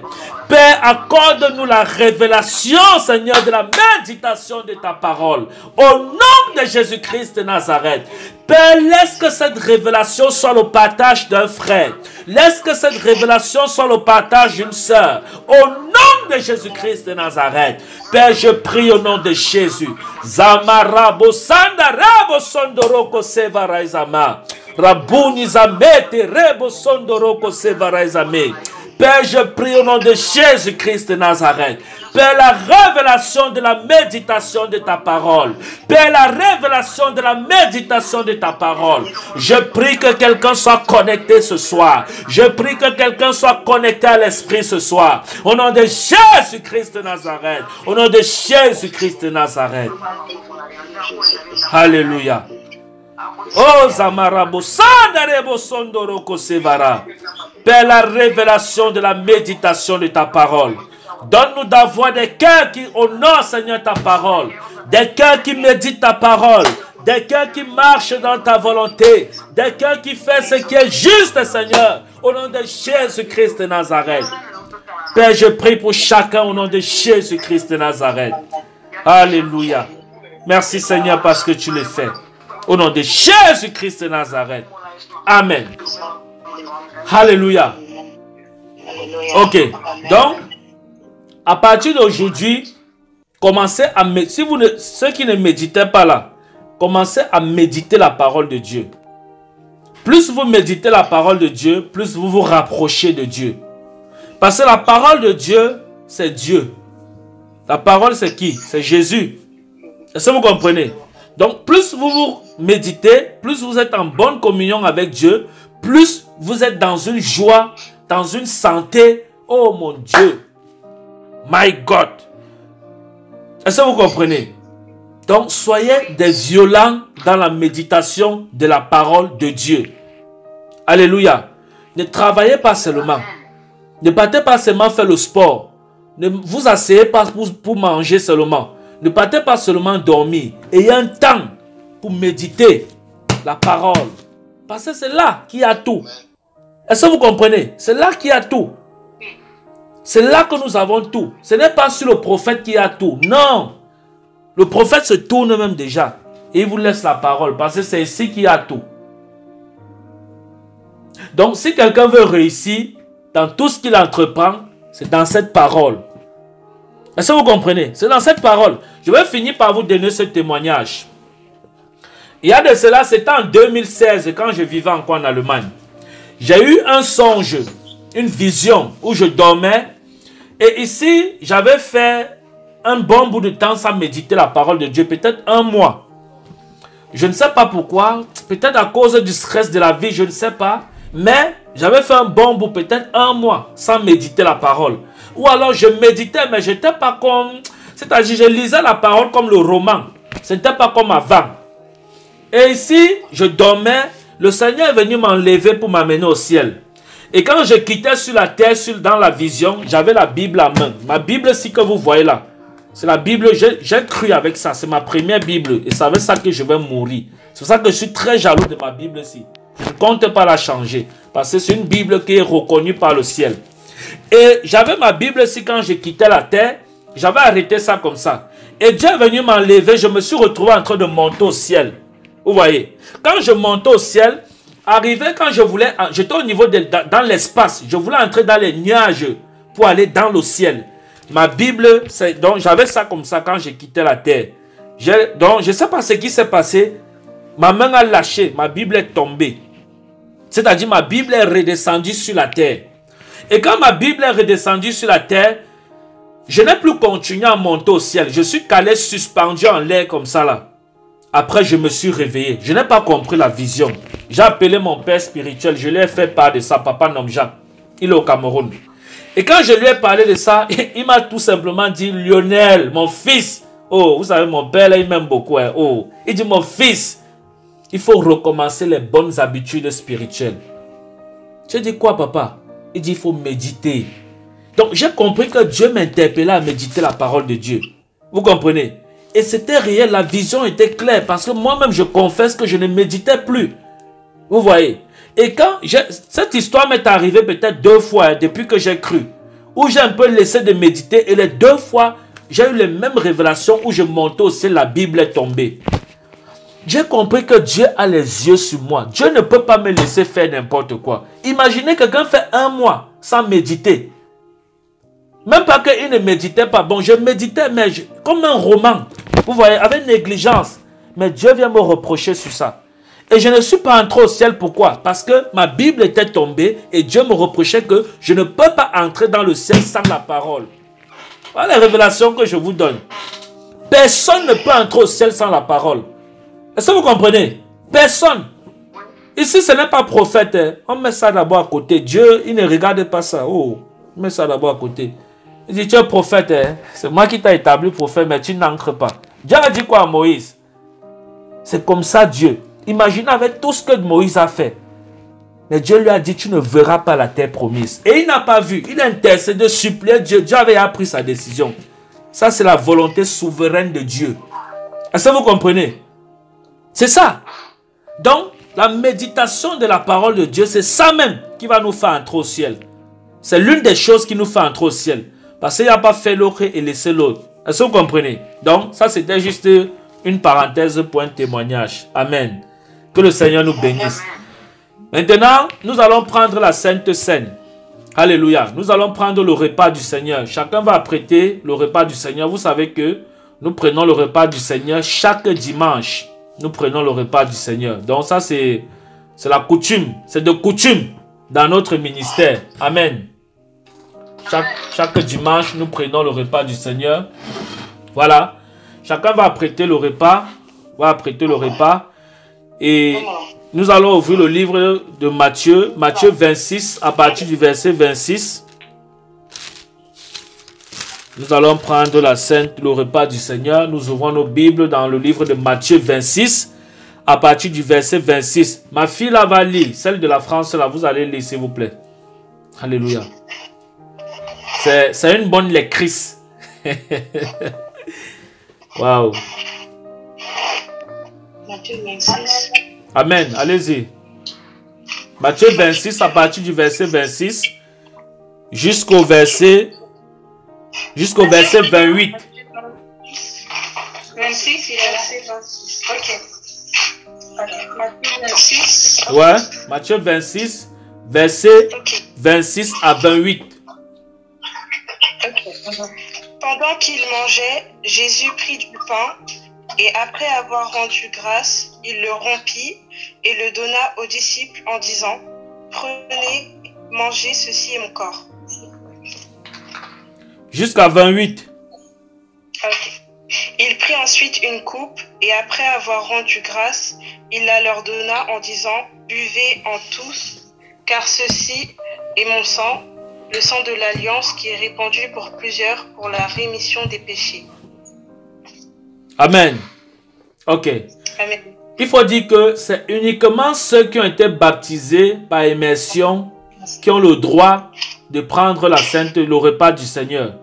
Père, accorde-nous la révélation, Seigneur, de la méditation de ta parole. Au nom de Jésus-Christ de Nazareth. Père, laisse que cette révélation soit le partage d'un frère. Laisse que cette révélation soit le partage d'une sœur. Au nom de Jésus-Christ de Nazareth. Père, je prie au nom de Jésus. Zamarabo sandarabo sondoroko sevaraizama. Rabuni zamete rebo sondoroko sevaraizame. Père, je prie au nom de Jésus-Christ de Nazareth. Père, la révélation de la méditation de ta parole. Père, la révélation de la méditation de ta parole. Je prie que quelqu'un soit connecté ce soir. Je prie que quelqu'un soit connecté à l'Esprit ce soir. Au nom de Jésus-Christ de Nazareth. Au nom de Jésus-Christ de Nazareth. Alléluia. Oh, Zamarabo, Sandarebo Sondoroko Sevara. Père, la révélation de la méditation de ta parole. Donne-nous d'avoir des cœurs qui honorent, Seigneur, ta parole. Des cœurs qui méditent ta parole. Des cœurs qui marchent dans ta volonté. Des cœurs qui font ce qui est juste, Seigneur. Au nom de Jésus-Christ de Nazareth. Père, je prie pour chacun au nom de Jésus-Christ de Nazareth. Alléluia. Merci, Seigneur, parce que tu le fais. Au nom de Jésus-Christ de Nazareth. Amen. Alléluia. Ok. Donc, à partir d'aujourd'hui, commencez à méditer. Ceux qui ne méditaient pas là, commencez à méditer la parole de Dieu. Plus vous méditez la parole de Dieu, plus vous vous rapprochez de Dieu. Parce que la parole de Dieu, c'est Dieu. La parole, c'est qui? C'est Jésus. Est-ce que vous comprenez? Donc, plus vous vous méditez, plus vous êtes en bonne communion avec Dieu, plus vous êtes dans une joie, dans une santé. Oh mon Dieu. My God. Est-ce que vous comprenez? Donc, soyez des violents dans la méditation de la parole de Dieu. Alléluia. Ne travaillez pas seulement. Ne partez pas seulement faire le sport. Ne vous asseyez pas pour manger seulement. Ne partez pas seulement dormir. Ayez un temps pour méditer la parole. Parce que c'est là qu'il y a tout. Est-ce que vous comprenez? C'est là qu'il y a tout. C'est là que nous avons tout. Ce n'est pas sur le prophète qu'il y a tout. Non. Le prophète se tourne même déjà. Et il vous laisse la parole. Parce que c'est ici qu'il y a tout. Donc si quelqu'un veut réussir dans tout ce qu'il entreprend, c'est dans cette parole. Est-ce que vous comprenez? C'est dans cette parole. Je vais finir par vous donner ce témoignage. Il y a de cela, c'était en 2016, quand je vivais encore en Allemagne. J'ai eu un songe, une vision, où je dormais. Et ici, j'avais fait un bon bout de temps sans méditer la parole de Dieu, peut-être un mois. Je ne sais pas pourquoi, peut-être à cause du stress de la vie, je ne sais pas. Mais j'avais fait un bon bout, peut-être un mois, sans méditer la parole. Ou alors je méditais, mais je n'étais pas comme... C'est-à-dire, je lisais la parole comme le roman. Ce n'était pas comme avant. Et ici, je dormais. Le Seigneur est venu m'enlever pour m'amener au ciel. Et quand je quittais sur la terre, dans la vision, j'avais la Bible à main. Ma Bible, si que vous voyez là, c'est la Bible, j'ai cru avec ça. C'est ma première Bible. Et c'est avec ça que je vais mourir. C'est pour ça que je suis très jaloux de ma Bible ici. Je ne compte pas la changer. Parce que c'est une Bible qui est reconnue par le ciel. Et j'avais ma Bible ici quand je quittais la terre. J'avais arrêté ça comme ça. Et Dieu est venu m'enlever. Je me suis retrouvé en train de monter au ciel. Vous voyez. Quand je montais au ciel, arrivé quand je voulais... J'étais au niveau dans l'espace. Je voulais entrer dans les nuages pour aller dans le ciel. Ma Bible, donc j'avais ça comme ça quand je quittais la terre. Donc je ne sais pas ce qui s'est passé. Ma main a lâché. Ma Bible est tombée. C'est-à-dire ma Bible est redescendue sur la terre. Et quand ma Bible est redescendue sur la terre, je n'ai plus continué à monter au ciel. Je suis calé suspendu en l'air comme ça là. Après, je me suis réveillé. Je n'ai pas compris la vision. J'ai appelé mon père spirituel. Je lui ai fait part de ça, papa Nomja. Il est au Cameroun. Et quand je lui ai parlé de ça, il m'a tout simplement dit, Lionel, mon fils. Oh, vous savez, mon père là, il m'aime beaucoup. Hein. Oh, il dit, mon fils, il faut recommencer les bonnes habitudes spirituelles. J'ai dit quoi, papa? Il dit, il faut méditer. Donc, j'ai compris que Dieu m'interpellait à méditer la parole de Dieu. Vous comprenez? Et c'était réel, la vision était claire. Parce que moi-même, je confesse que je ne méditais plus. Vous voyez? Et quand cette histoire m'est arrivée peut-être 2 fois, hein, depuis que j'ai cru. Où j'ai un peu laissé de méditer. Et les 2 fois, j'ai eu les mêmes révélations où je montais au ciel, la Bible est tombée. J'ai compris que Dieu a les yeux sur moi. Dieu ne peut pas me laisser faire n'importe quoi. Imaginez quelqu'un fait 1 mois sans méditer. Même pas qu'il ne méditait pas. Bon, je méditais, mais comme un roman. Vous voyez, avec négligence. Mais Dieu vient me reprocher sur ça. Et je ne suis pas entré au ciel. Pourquoi? Parce que ma Bible était tombée et Dieu me reprochait que je ne peux pas entrer dans le ciel sans la parole. Voilà les révélations que je vous donne. Personne ne peut entrer au ciel sans la parole. Est-ce que vous comprenez? Personne. Ici, ce n'est pas prophète. Hein. On met ça d'abord à côté. Dieu, il ne regarde pas ça. Oh, on met ça d'abord à côté. Il dit, tu es prophète. Hein. C'est moi qui t'ai établi prophète, mais tu n'entres pas. Dieu a dit quoi à Moïse? C'est comme ça Dieu. Imaginez avec tout ce que Moïse a fait. Mais Dieu lui a dit, tu ne verras pas la terre promise. Et il n'a pas vu. Il a intercédé, supplié Dieu. Dieu avait pris sa décision. Ça, c'est la volonté souveraine de Dieu. Est-ce que vous comprenez? C'est ça. Donc, la méditation de la parole de Dieu, c'est ça même qui va nous faire entrer au ciel. C'est l'une des choses qui nous fait entrer au ciel. Parce qu'il n'y a pas fait l'autre et laissé l'autre. Est-ce que vous comprenez? Donc, ça, c'était juste une parenthèse pour un témoignage. Amen. Que le Seigneur nous bénisse. Maintenant, nous allons prendre la Sainte Seine. Alléluia. Nous allons prendre le repas du Seigneur. Chacun va apprêter le repas du Seigneur. Vous savez que nous prenons le repas du Seigneur chaque dimanche. Nous prenons le repas du Seigneur. Donc ça, c'est la coutume. C'est de coutume dans notre ministère. Amen. Chaque dimanche, nous prenons le repas du Seigneur. Voilà. Chacun va apprêter le repas. Et nous allons ouvrir le livre de Matthieu. Matthieu 26, à partir du verset 26. Nous allons prendre le repas du Seigneur. Nous ouvrons nos Bibles dans le livre de Matthieu 26, à partir du verset 26. Ma fille là va lire. Celle de la France là, vous allez lire s'il vous plaît. Alléluia. C'est une bonne lectrice. Waouh. Matthieu 26. Amen. Allez-y. Matthieu 26 à partir du verset 26 jusqu'au verset 28. 26 et verset 26. Ok. Matthieu 26. Ouais. Matthieu 26, verset 26 à 28. Pendant qu'il mangeait, Jésus prit du pain et après avoir rendu grâce, il le rompit et le donna aux disciples en disant: Prenez, mangez, ceci est mon corps. Jusqu'à 28. Okay. Il prit ensuite une coupe et après avoir rendu grâce, il la leur donna en disant: Buvez en tous, car ceci est mon sang, le sang de l'alliance qui est répandu pour plusieurs pour la rémission des péchés. Amen. Ok. Amen. Il faut dire que c'est uniquement ceux qui ont été baptisés par immersion qui ont le droit de prendre le repas du Seigneur.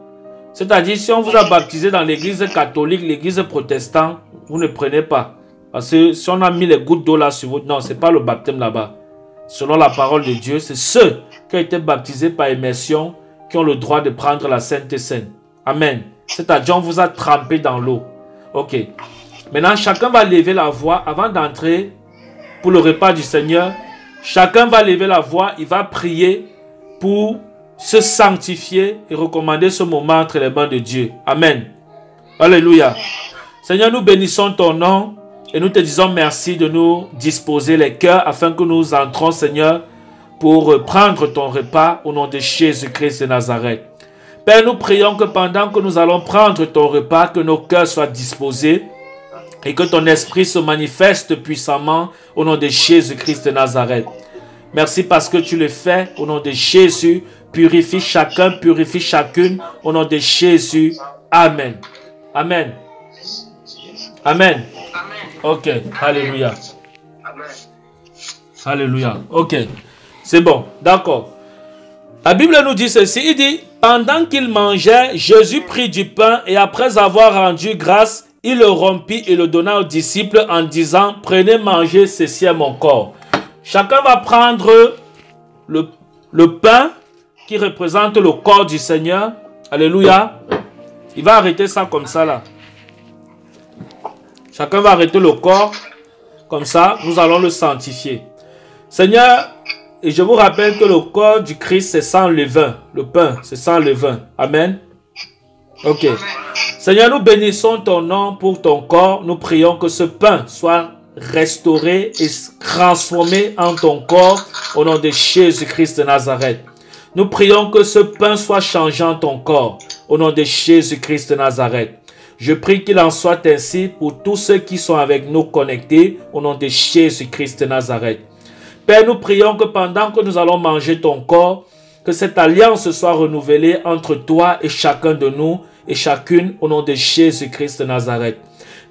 C'est-à-dire, si on vous a baptisé dans l'église catholique, l'église protestante, vous ne prenez pas. Parce que si on a mis les gouttes d'eau là sur vous, non, ce n'est pas le baptême là-bas. Selon la parole de Dieu, c'est ceux qui ont été baptisés par immersion qui ont le droit de prendre la Sainte Seine. Amen. C'est-à-dire, on vous a trempé dans l'eau. Ok. Maintenant, chacun va lever la voix avant d'entrer pour le repas du Seigneur. Chacun va lever la voix, il va prier pour se sanctifier et recommander ce moment entre les mains de Dieu. Amen. Alléluia. Seigneur, nous bénissons ton nom et nous te disons merci de nous disposer les cœurs afin que nous entrons, Seigneur, pour prendre ton repas au nom de Jésus-Christ de Nazareth. Père, nous prions que pendant que nous allons prendre ton repas, que nos cœurs soient disposés et que ton esprit se manifeste puissamment au nom de Jésus-Christ de Nazareth. Merci parce que tu le fais au nom de Jésus. Purifie chacun, purifie chacune au nom de Jésus. Amen. Amen. Amen. Ok. Alléluia. Alléluia. Ok. C'est bon. D'accord. La Bible nous dit ceci. Il dit, pendant qu'il mangeait, Jésus prit du pain et après avoir rendu grâce, il le rompit et le donna aux disciples en disant, prenez, mangez, ceci est mon corps. Chacun va prendre le pain qui représente le corps du Seigneur. Alléluia. Il va arrêter ça comme ça là. Chacun va arrêter le corps. Comme ça, nous allons le sanctifier. Seigneur, et je vous rappelle que le corps du Christ, c'est sans levain. Le pain, c'est sans levain. Amen. Ok. Seigneur, nous bénissons ton nom pour ton corps. Nous prions que ce pain soit restauré et transformé en ton corps au nom de Jésus-Christ de Nazareth. Nous prions que ce pain soit changé en ton corps au nom de Jésus-Christ de Nazareth. Je prie qu'il en soit ainsi pour tous ceux qui sont avec nous connectés au nom de Jésus-Christ de Nazareth. Père, nous prions que pendant que nous allons manger ton corps, que cette alliance soit renouvelée entre toi et chacun de nous et chacune au nom de Jésus-Christ de Nazareth.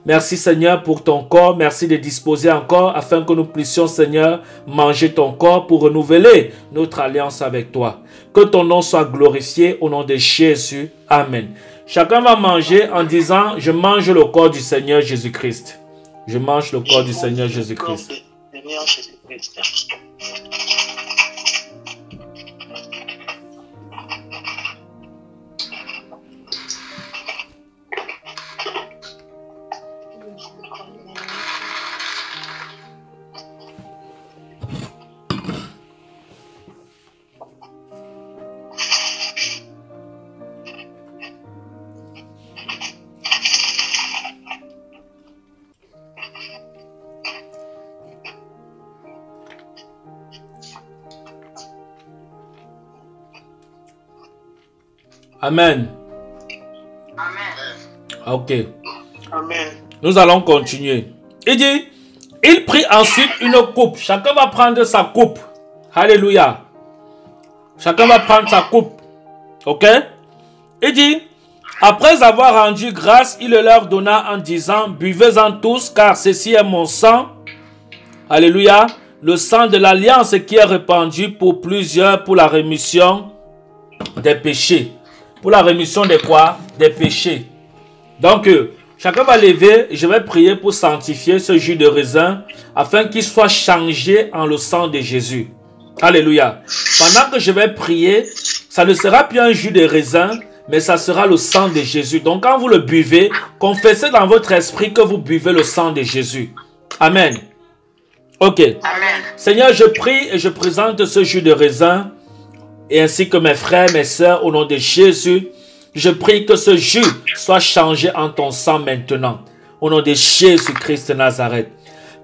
Merci Seigneur pour ton corps, merci de disposer encore afin que nous puissions Seigneur manger ton corps pour renouveler notre alliance avec toi. Que ton nom soit glorifié au nom de Jésus. Amen. Chacun va manger en disant, je mange le corps du Seigneur Jésus-Christ. Je mange le corps du Seigneur Jésus-Christ. Amen. Amen. Ok. Amen. Nous allons continuer. Il dit, il prit ensuite une coupe. Chacun va prendre sa coupe. Alléluia. Chacun va prendre sa coupe. Ok? Il dit, après avoir rendu grâce, il le leur donna en disant, buvez-en tous, car ceci est mon sang. Alléluia. Le sang de l'alliance qui est répandu pour plusieurs pour la rémission des péchés. Pour la rémission de quoi? Des péchés. Donc, chacun va lever. Je vais prier pour sanctifier ce jus de raisin afin qu'il soit changé en le sang de Jésus. Alléluia. Pendant que je vais prier, ça ne sera plus un jus de raisin, mais ça sera le sang de Jésus. Donc, quand vous le buvez, confessez dans votre esprit que vous buvez le sang de Jésus. Amen. Ok. Amen. Seigneur, je prie et je présente ce jus de raisin et ainsi que mes frères, mes sœurs, au nom de Jésus. Je prie que ce jus soit changé en ton sang maintenant. Au nom de Jésus-Christ de Nazareth.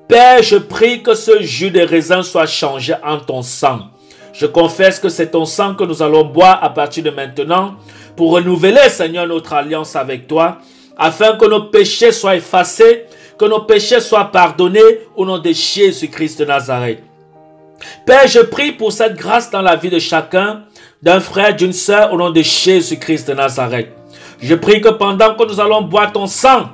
Père, je prie que ce jus de raisin soit changé en ton sang. Je confesse que c'est ton sang que nous allons boire à partir de maintenant pour renouveler, Seigneur, notre alliance avec toi, afin que nos péchés soient effacés, que nos péchés soient pardonnés au nom de Jésus-Christ de Nazareth. Père, je prie pour cette grâce dans la vie de chacun, d'un frère, d'une sœur, au nom de Jésus-Christ de Nazareth. Je prie que pendant que nous allons boire ton sang,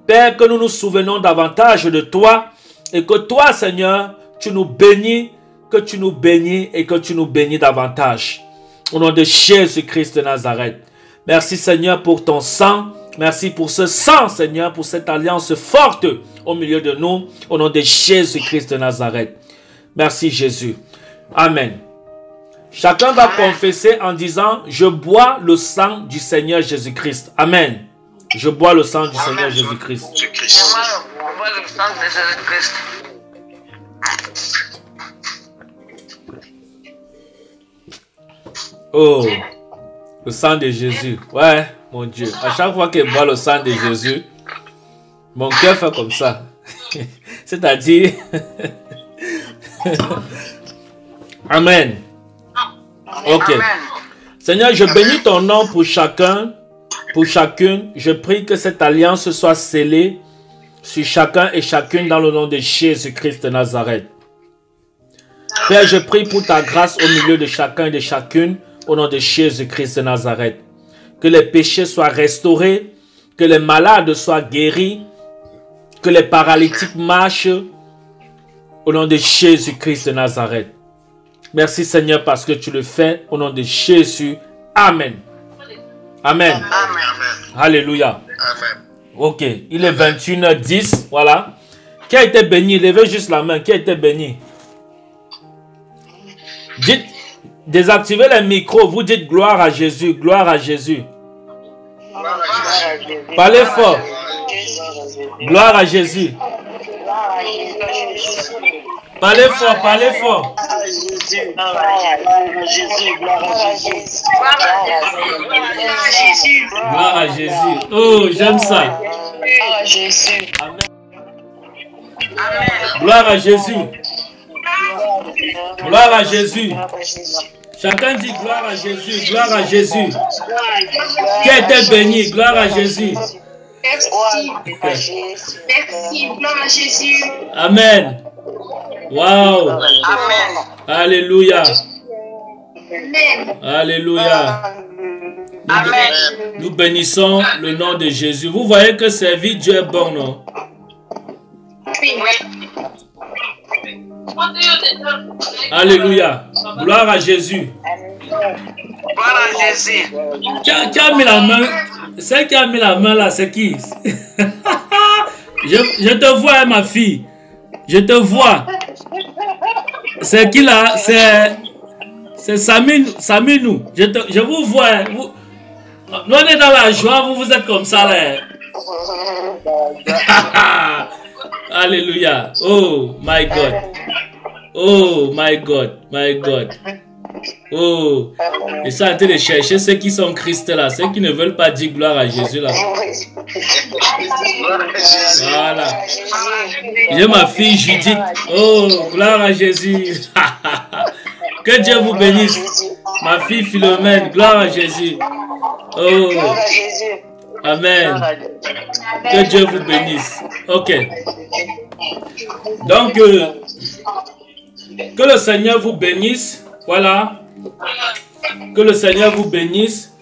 Père, que nous nous souvenons davantage de toi et que toi, Seigneur, tu nous bénis, que tu nous bénis et que tu nous bénis davantage. Au nom de Jésus-Christ de Nazareth. Merci, Seigneur, pour ton sang. Merci pour ce sang, Seigneur, pour cette alliance forte au milieu de nous, au nom de Jésus-Christ de Nazareth. Merci, Jésus. Amen. Chacun va confesser en disant, je bois le sang du Seigneur Jésus-Christ. Amen. Je bois le sang du Seigneur Jésus-Christ. Je bois le sang de Jésus-Christ. Oh, le sang de Jésus. Ouais, mon Dieu. À chaque fois qu'il boit le sang de Jésus, mon cœur fait comme ça. C'est-à-dire... Amen. Ok. Amen. Seigneur, je bénis ton nom pour chacun, pour chacune. Je prie que cette alliance soit scellée sur chacun et chacune dans le nom de Jésus-Christ de Nazareth. Père, je prie pour ta grâce au milieu de chacun et de chacune au nom de Jésus-Christ de Nazareth. Que les péchés soient restaurés, que les malades soient guéris, que les paralytiques marchent au nom de Jésus-Christ de Nazareth. Merci Seigneur parce que tu le fais au nom de Jésus. Amen. Amen. Amen. Alléluia. Amen. Ok, il est 21h10. Voilà. Qui a été béni? Levez juste la main. Qui a été béni? Dites, désactivez les micros. Vous dites gloire à Jésus. Gloire à Jésus. Parlez fort. Gloire à Jésus. Parlez fort, parlez fort. Gloire à Jésus. Oh, j'aime ça. Amen. Gloire à Jésus. Gloire à Jésus. Chacun dit gloire à Jésus, gloire à Jésus. Qui a été béni, gloire à Jésus. Merci, gloire à Jésus. Amen. Wow. Amen. Alléluia. Amen. Alléluia. Amen. Nous bénissons le nom de Jésus. Vous voyez que servir Dieu est bon, non? Oui. Alléluia. Gloire à Jésus. Gloire à Jésus. Qui a mis la main? Celle qui a mis la main là, c'est qui? Je te vois, hein, ma fille. Je te vois. C'est qui là? C'est Saminou. Je vous vois. Hein. Nous on est dans la joie, vous êtes comme ça là. Alléluia. Oh my God. Oh my God. My God. Oh. Ils sont en train de chercher ceux qui sont Christ là. Ceux qui ne veulent pas dire gloire à Jésus là. Voilà. J'ai ma fille Judith. Oh, gloire à Jésus. Que Dieu vous bénisse. Ma fille Philomène, gloire à Jésus. Oh. Amen. Que Dieu vous bénisse. Ok. Donc, que le Seigneur vous bénisse. Voilà. Que le Seigneur vous bénisse.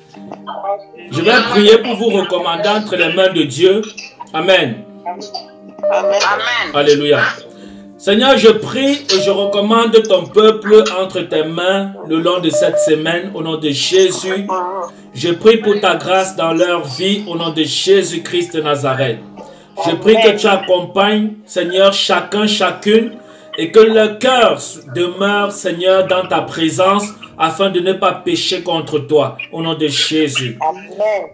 Je vais prier pour vous recommander entre les mains de Dieu. Amen. Amen. Alléluia. Seigneur, je prie et je recommande ton peuple entre tes mains le long de cette semaine au nom de Jésus. Je prie pour ta grâce dans leur vie au nom de Jésus-Christ de Nazareth. Je prie que tu accompagnes, Seigneur, chacun, chacune et que leur cœur demeure, Seigneur, dans ta présence afin de ne pas pécher contre toi au nom de Jésus.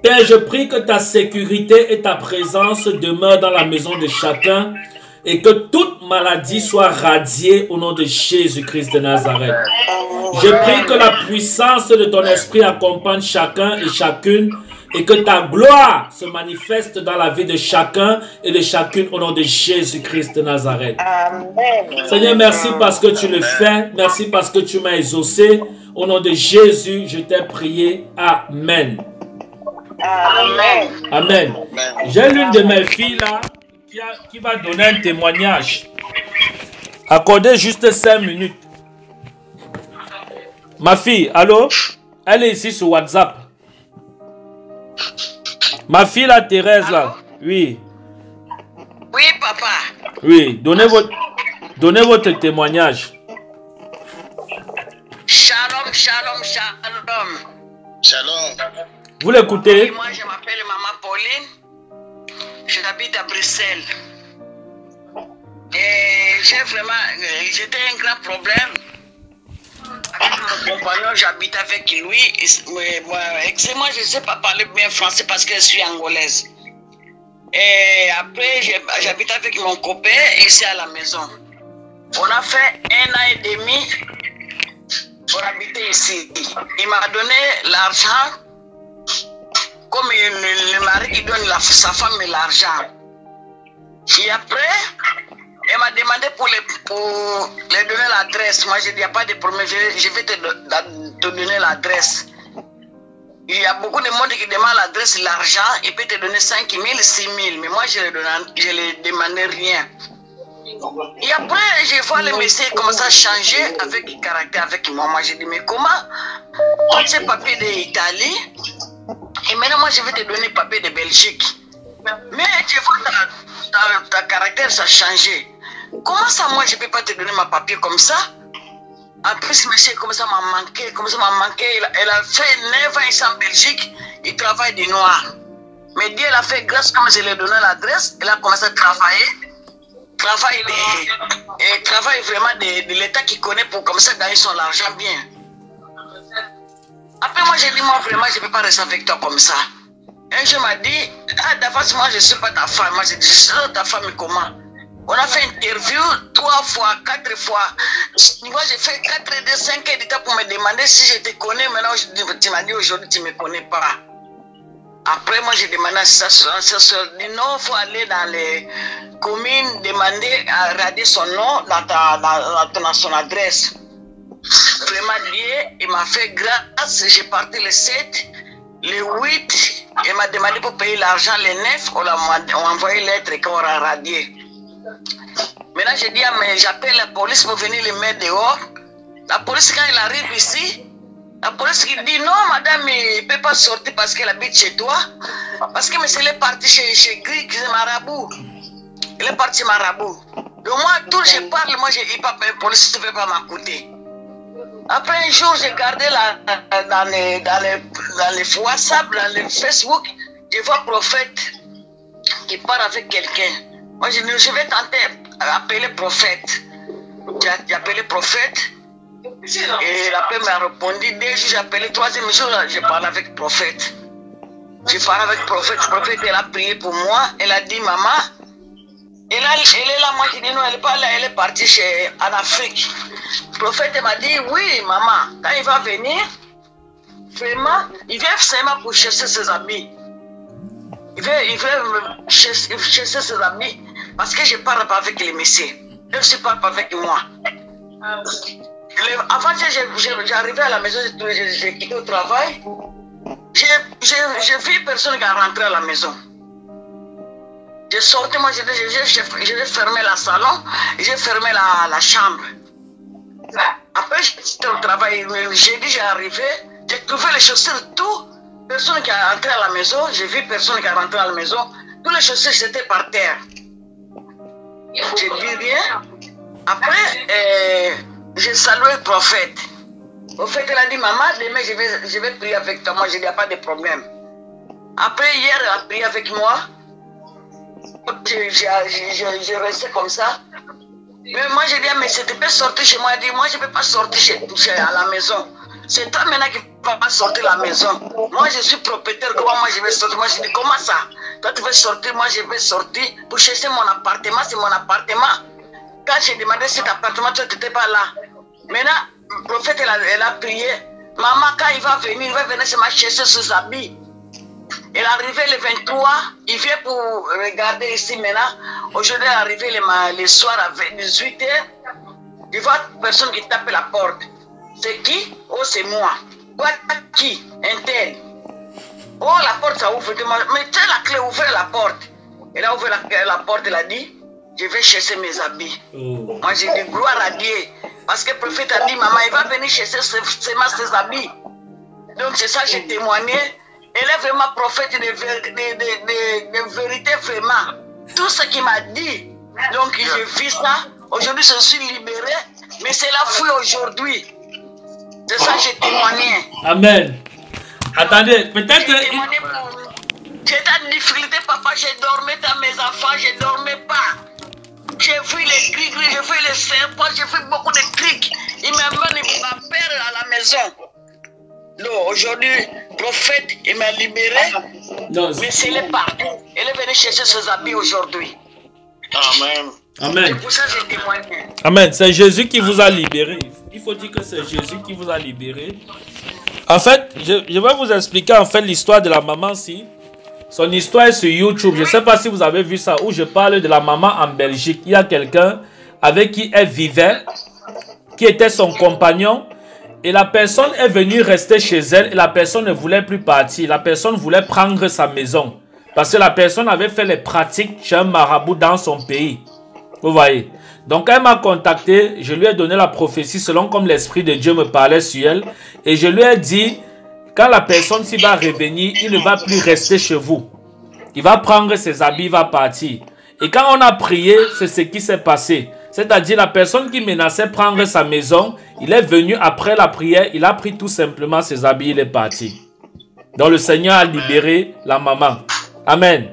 Père, je prie que ta sécurité et ta présence demeurent dans la maison de chacun et que toute maladie soit radiée au nom de Jésus-Christ de Nazareth. Je prie que la puissance de ton esprit accompagne chacun et chacune et que ta gloire se manifeste dans la vie de chacun et de chacune au nom de Jésus-Christ de Nazareth. Seigneur, merci parce que tu le fais. Merci parce que tu m'as exaucé. Au nom de Jésus, je t'ai prié. Amen. Amen. Amen. J'ai l'une de mes filles là qui va donner un témoignage. Accordez juste 5 minutes. Ma fille, allô? Elle est ici sur WhatsApp. Ma fille là, Thérèse là. Oui. Oui, papa. Oui, donnez votre témoignage. Shalom, shalom, shalom. Shalom. Vous l'écoutez? Moi, je m'appelle Maman Pauline. J'habite à Bruxelles. Et j'étais un grand problème. Avec mon compagnon, j'habite avec lui. Excusez-moi, je ne sais pas parler bien français parce que je suis angolaise. Et après, j'habite avec mon copain ici à la maison. On a fait 1 an et demi pour habiter ici. Il m'a donné l'argent, comme le mari qui donne sa femme l'argent. Et après, elle m'a demandé pour lui donner l'adresse. Moi, je dis, il n'y a pas de problème, je vais te donner l'adresse. Il y a beaucoup de monde qui demande l'adresse, l'argent, il peut te donner 5 000, 6 000, mais moi, je ne lui demandais rien. Et après, je vois le monsieur commencer à changer avec le caractère, avec moi. Moi, je dis, mais comment? Quand c'est papier d'Italie, et maintenant, moi, je vais te donner papier de Belgique. Mais je vois ta caractère, ça a changé. Comment ça, moi, je ne peux pas te donner ma papier comme ça? En plus, monsieur, comme ça m'a manqué, Elle a fait 9 ans ici en Belgique, il travaille de noir. Mais Dieu l'a fait grâce, comme je lui ai donné l'adresse, elle a commencé à travailler. Travaille vraiment de l'État qui connaît pour comme ça gagner son argent bien. Après, moi, j'ai dit, moi, vraiment, je ne peux pas rester avec toi comme ça. Un jour, m'a dit, d'avance, moi, je ne suis pas ta femme. Moi, j'ai dit, je suis ta femme, comment? On a fait une interview 3 fois, 4 fois. Moi, j'ai fait 4 et 5 heures de temps pour me demander si je te connais. Maintenant, tu m'as dit aujourd'hui, tu ne me connais pas. Après, moi, j'ai demandé à sa soeur. Dit non, il faut aller dans les communes, demander à radier son nom dans son adresse. Vraiment, Dieu, il m'a fait grâce. J'ai parti le 7, le 8. Il m'a demandé pour payer l'argent le 9. On a envoyé lettre et qu'on a radié. Maintenant, j'ai dit, mais j'appelle la police pour venir le mettre dehors. La police, quand elle arrive ici, la police qui dit non, madame, il ne peut pas sortir parce qu'elle habite chez toi. Parce que monsieur, il est parti chez Gris, c'est marabout. Il est parti marabout. Donc, moi, tout je parle, moi, la police ne peut pas m'écouter. Après un jour, j'ai gardé dans les WhatsApp, dans les Facebook, je vois prophète qui part avec quelqu'un. Moi, je vais tenter d'appeler prophète. J'ai appelé prophète. Et l'appel m'a répondu. 2 jours, j'ai appelé. 3e jour, je parle avec prophète. Je parle avec prophète. Prophète, elle a prié pour moi. Elle a dit, maman, elle est là. Moi, je dis non, elle n'est pas là. Elle est partie en Afrique. Prophète m'a dit, oui, maman, quand il va venir, vraiment, il vient seulement pour chercher ses amis. Il veut chercher ses amis parce que je ne parle pas avec les messieurs. Elle ne parle pas avec moi. Avant que j'arrivais à la maison, j'ai quitté le travail. j'ai vu personne qui a rentré à la maison. J'ai sorti, moi j'ai fermé la salon, j'ai fermé la chambre. Après j'étais au travail, j'ai arrivé, j'ai trouvé les chaussures, tout. Personne qui est rentré à la maison, j'ai vu personne qui est rentré à la maison. Tous les chaussures étaient par terre. J'ai dit rien. Après, j'ai salué le prophète. Le prophète il a dit, maman, demain je vais prier avec toi. Moi, je dis, il n'y a pas de problème. Après, hier, il a prié avec moi. J'ai resté comme ça. Mais moi, j'ai dit, mais si tu peux sortir chez moi, il dit, moi, je ne peux pas sortir à la maison. C'est toi maintenant qui ne vas pas sortir à la maison. Moi, je suis propriétaire, moi, je vais sortir. Moi, je dis, comment ça? Toi, tu veux sortir, moi, je vais sortir pour chercher mon appartement. C'est mon appartement. Quand j'ai demandé cet appartement, tu n'étais pas là. Maintenant, le prophète, elle a prié. Maman, quand il va venir chercher ses habits. Il est arrivé le 23, il vient pour regarder ici maintenant. Aujourd'hui, il est arrivé le soir à 18h. Il voit personne qui tape la porte. C'est qui? Oh, c'est moi. Quoi, qui? Un tel. Oh, la porte, ça ouvre. Mais tiens la clé, ouvrez la porte. Il a ouvert la porte, il a dit, je vais chercher mes habits. Oh. Moi, j'ai dit, gloire à Dieu. Parce que le prophète a dit, maman, il va venir chercher ses habits. Donc, c'est ça que j'ai témoigné. Elle est vraiment prophète de vérité, vraiment. Tout ce qu'il m'a dit. Donc, j'ai vu ça. Aujourd'hui, je suis libéré. Mais c'est la fouille aujourd'hui. C'est ça que j'ai témoigné. Amen. Attendez, peut-être que... J'étais en difficulté, papa. J'ai dormi dans mes enfants. Je ne dormais pas. J'ai vu les cris, j'ai vu les serpents, j'ai vu beaucoup de cris. Il m'amène ma père à la maison. Non, aujourd'hui, le prophète, il m'a libéré. Non, mais c'est le partout. Il est venu chercher ses habits aujourd'hui. Amen. Amen. C'est pour ça que j'ai témoigné. Amen. C'est Jésus qui vous a libéré. Il faut dire que c'est Jésus qui vous a libéré. En fait, je vais vous expliquer en fait l'histoire de la maman si. Son histoire est sur YouTube. Je ne sais pas si vous avez vu ça, où je parle de la maman en Belgique. Il y a quelqu'un avec qui elle vivait, qui était son compagnon. Et la personne est venue rester chez elle et la personne ne voulait plus partir. La personne voulait prendre sa maison. Parce que la personne avait fait les pratiques chez un marabout dans son pays. Vous voyez. Donc elle m'a contacté. Je lui ai donné la prophétie selon comme l'Esprit de Dieu me parlait sur elle. Et je lui ai dit, quand la personne s'y va revenir, il ne va plus rester chez vous. Il va prendre ses habits, il va partir. Et quand on a prié, c'est ce qui s'est passé. C'est-à-dire la personne qui menaçait prendre sa maison, il est venu après la prière, il a pris tout simplement ses habits, il est parti. Donc le Seigneur a libéré la maman. Amen.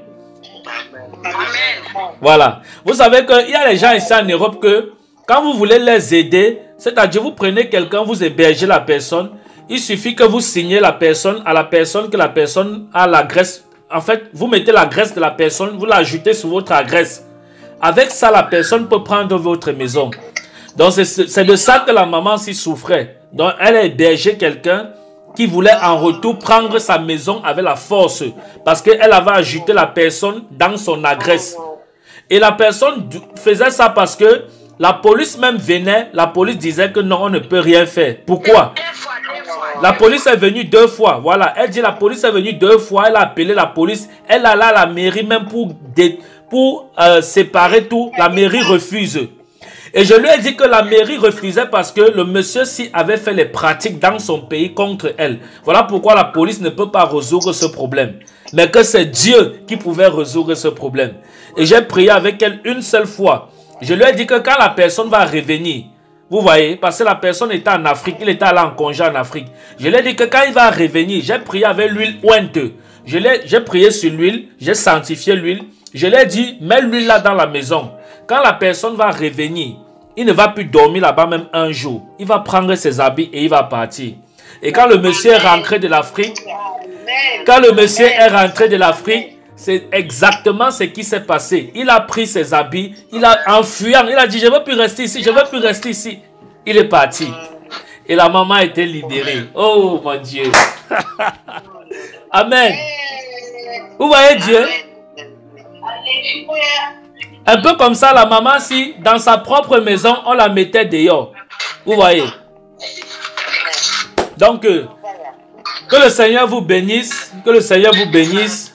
Amen. Voilà. Vous savez qu'il y a les gens ici en Europe que quand vous voulez les aider, c'est-à-dire vous prenez quelqu'un, vous hébergez la personne, il suffit que vous signez la personne à la personne que la personne a l'adresse. En fait, vous mettez l'adresse de la personne, vous l'ajoutez sur votre adresse. Avec ça, la personne peut prendre votre maison. Donc, c'est de ça que la maman s'y souffrait. Donc, elle a hébergé quelqu'un qui voulait en retour prendre sa maison avec la force. Parce qu'elle avait ajouté la personne dans son adresse. Et la personne faisait ça parce que la police même venait. La police disait que non, on ne peut rien faire. Pourquoi? La police est venue 2 fois. Voilà, elle dit la police est venue 2 fois. Elle a appelé la police. Elle alla à la mairie même pour séparer tout. La mairie refuse. Et je lui ai dit que la mairie refusait parce que le monsieur-ci avait fait les pratiques dans son pays contre elle. Voilà pourquoi la police ne peut pas résoudre ce problème. Mais que c'est Dieu qui pouvait résoudre ce problème. Et j'ai prié avec elle une seule fois. Je lui ai dit que quand la personne va revenir, vous voyez, parce que la personne était en Afrique, il était allé en congé en Afrique. Je lui ai dit que quand il va revenir, j'ai prié avec l'huile ointe. J'ai prié sur l'huile, j'ai sanctifié l'huile. Je lui ai dit, mets l'huile là dans la maison. Quand la personne va revenir, il ne va plus dormir là-bas même un jour. Il va prendre ses habits et il va partir. Et quand le monsieur est rentré de l'Afrique, c'est exactement ce qui s'est passé. Il a pris ses habits, il a enfuyant, il a dit, je ne veux plus rester ici, je ne veux plus rester ici. Il est parti. Et la maman a été libérée. Oh mon Dieu. Amen. Vous voyez Dieu? Un peu comme ça, la maman, si dans sa propre maison, on la mettait dehors. Vous voyez? Donc, Que le Seigneur vous bénisse. Que le Seigneur vous bénisse.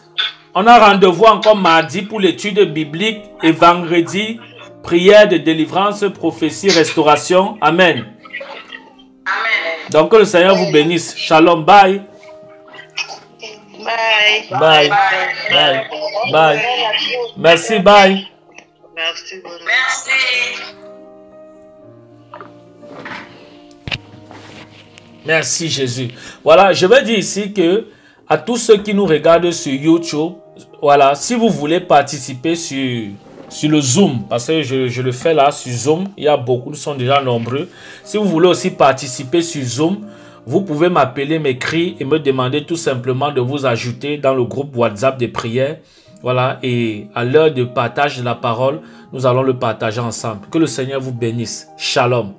On a rendez-vous encore mardi pour l'étude biblique et vendredi, prière de délivrance, prophétie, restauration. Amen. Amen. Donc que le Seigneur vous bénisse. Shalom. Bye. Bye. Bye. Bye. Bye. Merci. Bye. Merci. Merci. Merci Jésus. Voilà, je vais dire ici que à tous ceux qui nous regardent sur YouTube, voilà, si vous voulez participer sur le Zoom, parce que je le fais là sur Zoom, il y a beaucoup, nous sommes déjà nombreux. Si vous voulez aussi participer sur Zoom, vous pouvez m'appeler, m'écrire et me demander tout simplement de vous ajouter dans le groupe WhatsApp des prières. Voilà, et à l'heure de partage de la parole, nous allons le partager ensemble. Que le Seigneur vous bénisse. Shalom.